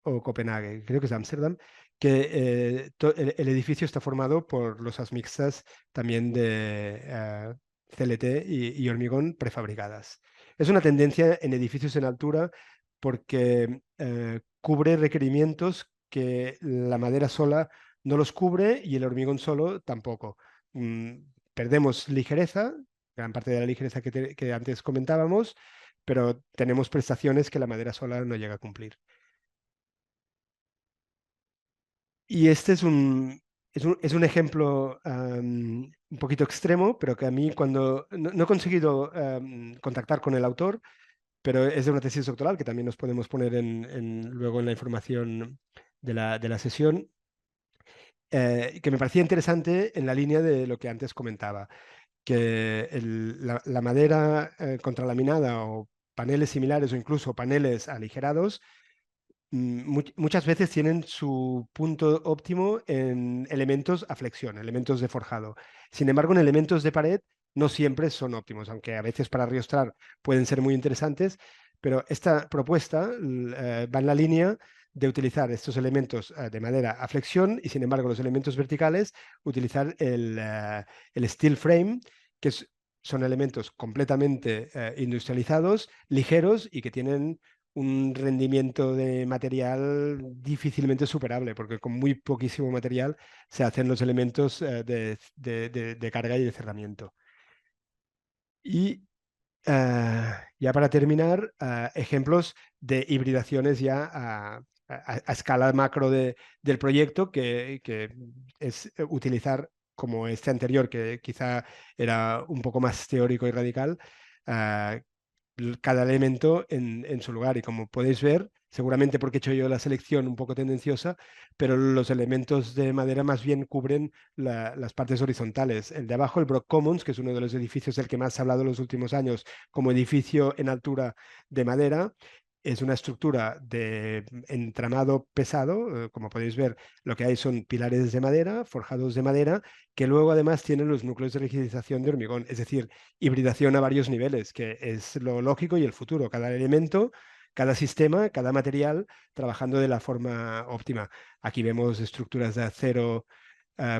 o Copenhague, creo que es Ámsterdam, que el edificio está formado por losas mixtas también de CLT y hormigón prefabricadas. Es una tendencia en edificios en altura porque cubre requerimientos que la madera sola no los cubre y el hormigón solo tampoco. Mm, Perdemos ligereza, gran parte de la ligereza que antes comentábamos, pero tenemos prestaciones que la madera sola no llega a cumplir. Y este es un ejemplo un poquito extremo, pero que a mí cuando no he conseguido contactar con el autor, pero es de una tesis doctoral que también nos podemos poner luego en la información de la sesión, que me parecía interesante en la línea de lo que antes comentaba, que la madera contralaminada o paneles similares o incluso paneles aligerados muchas veces tienen su punto óptimo en elementos a flexión, elementos de forjado. Sin embargo, en elementos de pared no siempre son óptimos, aunque a veces para riostrar pueden ser muy interesantes, pero esta propuesta va en la línea de utilizar estos elementos de madera a flexión y, sin embargo, los elementos verticales, utilizar el steel frame, que son elementos completamente industrializados, ligeros y que tienen un rendimiento de material difícilmente superable, porque con muy poquísimo material se hacen los elementos de carga y de cerramiento. Y ya para terminar, ejemplos de hibridaciones ya a escala macro del proyecto, que es utilizar, como este anterior, que quizá era un poco más teórico y radical, cada elemento en su lugar. Y como podéis ver, seguramente porque he hecho yo la selección un poco tendenciosa, pero los elementos de madera más bien cubren las partes horizontales. El de abajo, el Brock Commons, que es uno de los edificios del que más se ha hablado en los últimos años como edificio en altura de madera, es una estructura de entramado pesado. Como podéis ver, lo que hay son pilares de madera, forjados de madera, que luego además tienen los núcleos de rigidización de hormigón, es decir, hibridación a varios niveles, que es lo lógico y el futuro. Cada elemento, cada sistema, cada material trabajando de la forma óptima. Aquí vemos estructuras de acero,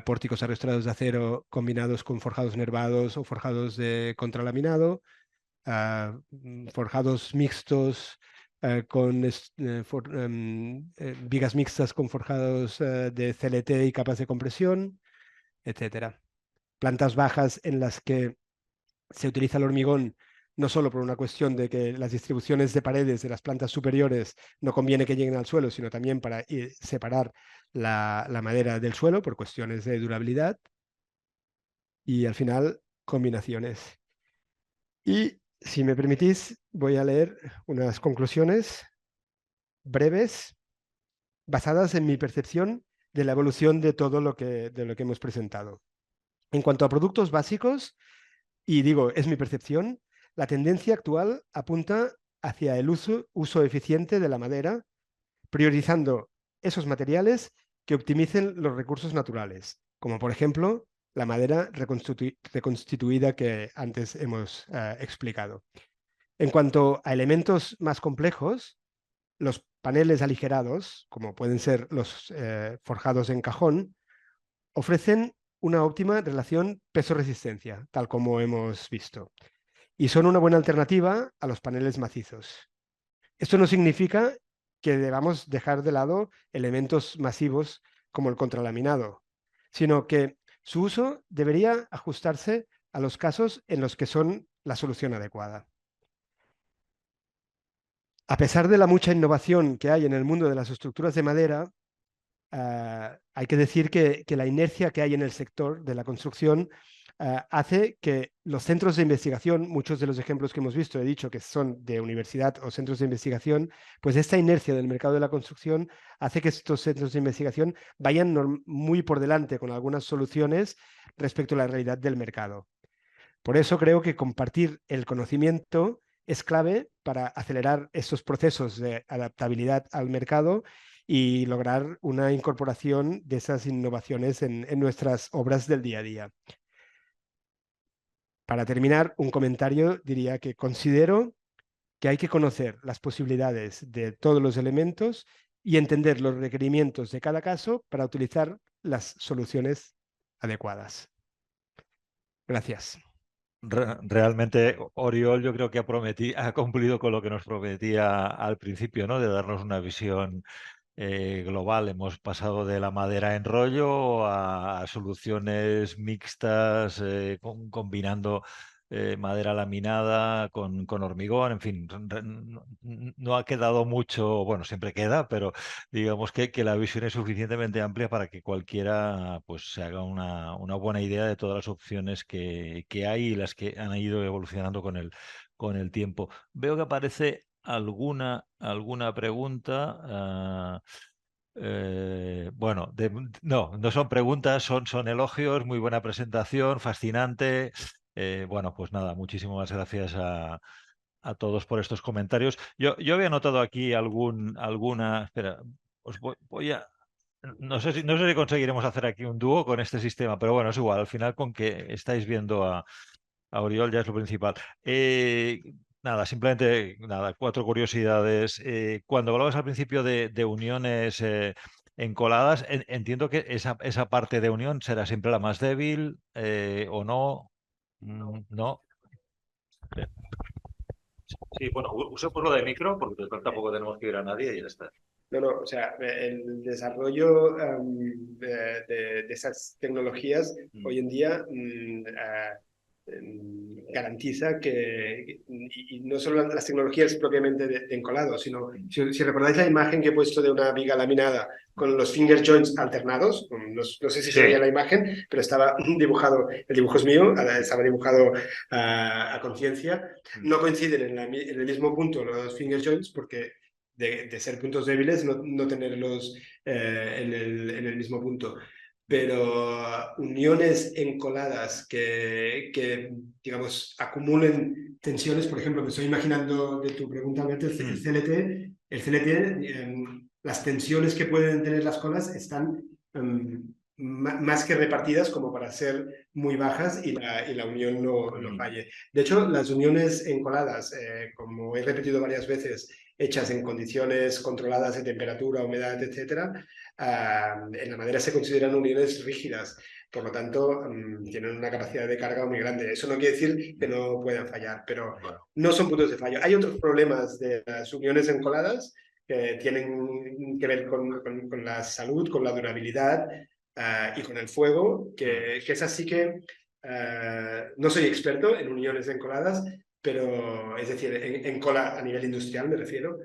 pórticos arrastrados de acero combinados con forjados nervados o forjados de contralaminado, forjados mixtos con vigas mixtas con forjados de CLT y capas de compresión, etcétera. Plantas bajas en las que se utiliza el hormigón no solo por una cuestión de que las distribuciones de paredes de las plantas superiores no conviene que lleguen al suelo, sino también para separar la madera del suelo por cuestiones de durabilidad y al final combinaciones. Y si me permitís, voy a leer unas conclusiones breves basadas en mi percepción de la evolución de lo que hemos presentado. En cuanto a productos básicos, y digo, es mi percepción, la tendencia actual apunta hacia el uso eficiente de la madera, priorizando esos materiales que optimicen los recursos naturales, como por ejemplo la madera reconstituida que antes hemos explicado. En cuanto a elementos más complejos, los paneles aligerados, como pueden ser los forjados en cajón, ofrecen una óptima relación peso-resistencia, tal como hemos visto, y son una buena alternativa a los paneles macizos. Esto no significa que debamos dejar de lado elementos masivos como el contralaminado, sino que su uso debería ajustarse a los casos en los que son la solución adecuada. A pesar de la mucha innovación que hay en el mundo de las estructuras de madera, hay que decir que la inercia que hay en el sector de la construcción hace que los centros de investigación, muchos de los ejemplos que hemos visto, he dicho que son de universidad o centros de investigación, pues esta inercia del mercado de la construcción hace que estos centros de investigación vayan muy por delante con algunas soluciones respecto a la realidad del mercado. Por eso creo que compartir el conocimiento es clave para acelerar estos procesos de adaptabilidad al mercado y lograr una incorporación de esas innovaciones en nuestras obras del día a día. Para terminar, un comentario diría que considero que hay que conocer las posibilidades de todos los elementos y entender los requerimientos de cada caso para utilizar las soluciones adecuadas. Gracias. Realmente Oriol yo creo que ha cumplido con lo que nos prometía al principio, ¿no? De darnos una visión global. Hemos pasado de la madera en rollo a soluciones mixtas, combinando madera laminada con hormigón, en fin, no ha quedado mucho, bueno, siempre queda, pero digamos que la visión es suficientemente amplia para que cualquiera pues se haga una buena idea de todas las opciones que hay y las que han ido evolucionando con el tiempo. Veo que aparece alguna pregunta. Bueno, no son preguntas, son elogios, muy buena presentación, fascinante. Bueno, pues nada, muchísimas gracias a todos por estos comentarios. Yo había notado aquí alguna. Espera, voy a. No sé si conseguiremos hacer aquí un dúo con este sistema, pero bueno, es igual. Al final, con que estáis viendo a Oriol ya es lo principal. Nada, simplemente nada, cuatro curiosidades. Cuando hablabas al principio de uniones encoladas, entiendo que esa parte de unión será siempre la más débil o no. No. Sí, bueno, usemos lo de micro porque tampoco tenemos que ir a nadie y ya está. No, no, o sea, el desarrollo de esas tecnologías hoy en día garantiza que, y no solo las tecnologías propiamente de encolado, sino, si recordáis la imagen que he puesto de una viga laminada con los finger joints alternados, no sé si se veía la imagen, pero estaba dibujado, el dibujo es mío, estaba dibujado a conciencia, no coinciden en el mismo punto los finger joints porque de ser puntos débiles, no tenerlos en el mismo punto. Pero uniones encoladas que, digamos, acumulen tensiones, por ejemplo, me estoy imaginando de tu pregunta, Alberto, el CLT, las tensiones que pueden tener las colas están más que repartidas como para ser muy bajas y la unión no falle. De hecho, las uniones encoladas, como he repetido varias veces, hechas en condiciones controladas de temperatura, humedad, etcétera, en la madera se consideran uniones rígidas, por lo tanto tienen una capacidad de carga muy grande. Eso no quiere decir que no puedan fallar, pero no son puntos de fallo. Hay otros problemas de las uniones encoladas que tienen que ver con la salud, con la durabilidad y con el fuego, que es así que no soy experto en uniones encoladas, pero es decir, en cola a nivel industrial me refiero,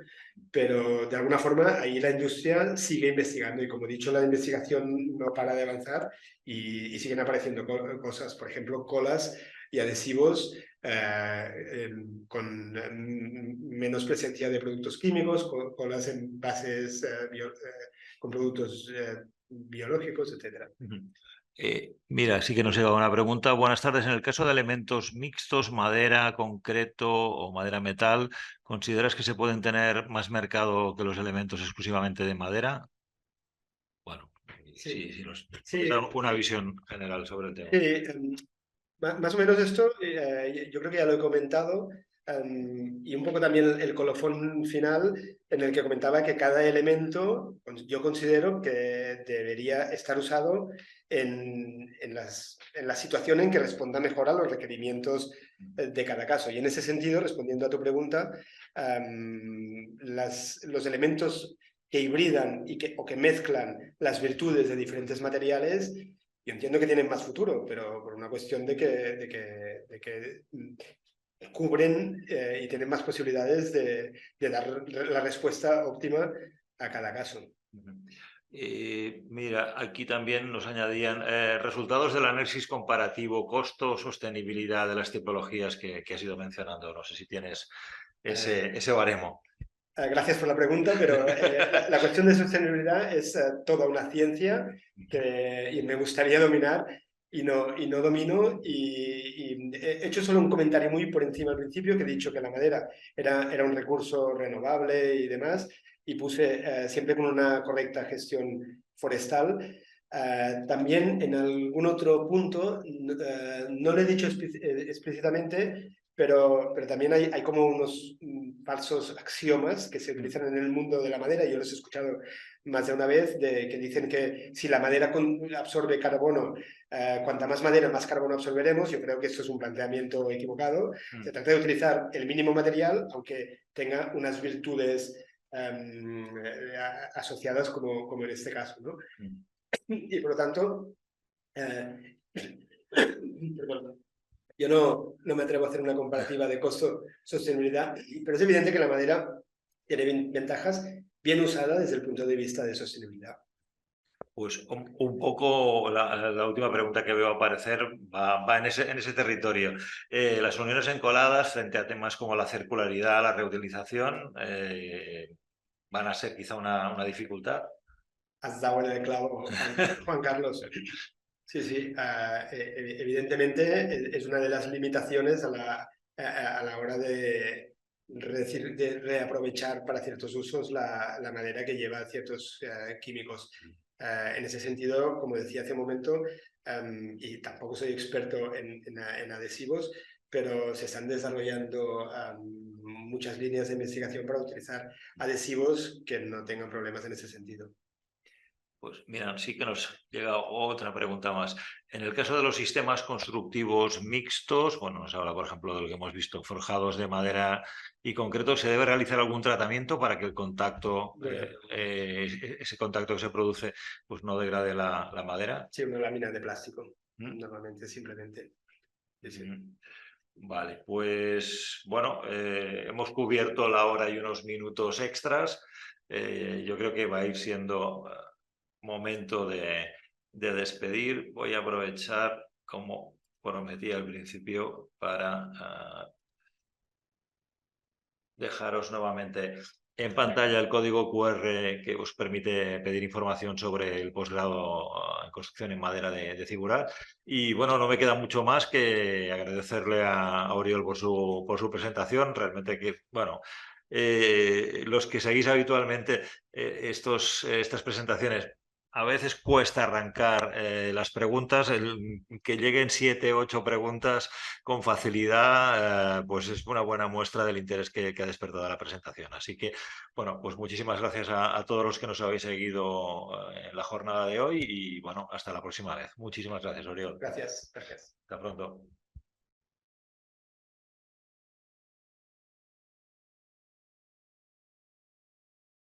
pero de alguna forma ahí la industria sigue investigando y como he dicho, la investigación no para de avanzar y siguen apareciendo cosas, por ejemplo, colas y adhesivos con menos presencia de productos químicos, colas en bases con productos biológicos, etc. Mira, sí que nos llega una pregunta. Buenas tardes. En el caso de elementos mixtos, madera, concreto o madera-metal, ¿consideras que se pueden tener más mercado que los elementos exclusivamente de madera? Bueno, sí, nos da una visión general sobre el tema. Sí, más o menos esto, yo creo que ya lo he comentado, y un poco también el colofón final en el que comentaba que cada elemento yo considero que debería estar usado en la situación en que responda mejor a los requerimientos de cada caso. Y en ese sentido, respondiendo a tu pregunta, los elementos que hibridan o que mezclan las virtudes de diferentes materiales, yo entiendo que tienen más futuro, pero por una cuestión de que cubren y tienen más posibilidades de dar la respuesta óptima a cada caso. Mira, aquí también nos añadían resultados del análisis comparativo, costo-sostenibilidad de las tipologías que has ido mencionando. No sé si tienes ese baremo. Gracias por la pregunta, pero la cuestión de sostenibilidad es toda una ciencia y me gustaría dominar y no domino. Y he hecho solo un comentario muy por encima al principio, que he dicho que la madera era un recurso renovable y demás, y puse siempre con una correcta gestión forestal. También en algún otro punto, no lo he dicho explícitamente, pero también hay como unos falsos axiomas que se utilizan en el mundo de la madera, yo los he escuchado más de una vez, que dicen que si la madera absorbe carbono, cuanta más madera, más carbono absorberemos. Yo creo que esto es un planteamiento equivocado. Se trata de utilizar el mínimo material, aunque tenga unas virtudes asociadas como en este caso, ¿no? Y por lo tanto, perdón, yo no me atrevo a hacer una comparativa de costo-sostenibilidad, pero es evidente que la madera tiene ventajas bien usada desde el punto de vista de sostenibilidad. Pues un poco la última pregunta que veo aparecer va en ese territorio. Las uniones encoladas frente a temas como la circularidad, la reutilización, van a ser quizá una dificultad. Has dado en el clavo, Juan Carlos. Sí, evidentemente es una de las limitaciones a la hora de reaprovechar para ciertos usos la madera que lleva ciertos químicos. En ese sentido, como decía hace un momento, y tampoco soy experto en adhesivos, pero se están desarrollando muchas líneas de investigación para utilizar adhesivos que no tengan problemas en ese sentido. Pues mira, sí que nos llega otra pregunta más. En el caso de los sistemas constructivos mixtos, bueno, nos habla, por ejemplo, de lo que hemos visto, forjados de madera y concreto, ¿se debe realizar algún tratamiento para que el contacto, ese contacto que se produce, pues no degrade la madera? Sí, una lámina de plástico, normalmente, simplemente. Sí. Vale, pues bueno, hemos cubierto la hora y unos minutos extras. Yo creo que va a ir siendo momento de despedir. Voy a aprovechar, como prometí al principio, para dejaros nuevamente en pantalla el código QR que os permite pedir información sobre el posgrado en construcción en madera de Cigurat. Y bueno, no me queda mucho más que agradecerle a Oriol por su presentación. Realmente que, bueno, los que seguís habitualmente estas presentaciones, a veces cuesta arrancar las preguntas, que lleguen 7, 8 preguntas con facilidad, pues es una buena muestra del interés que ha despertado la presentación. Así que, bueno, pues muchísimas gracias a todos los que nos habéis seguido en la jornada de hoy y, bueno, hasta la próxima vez. Muchísimas gracias, Oriol. Gracias, gracias. Hasta pronto.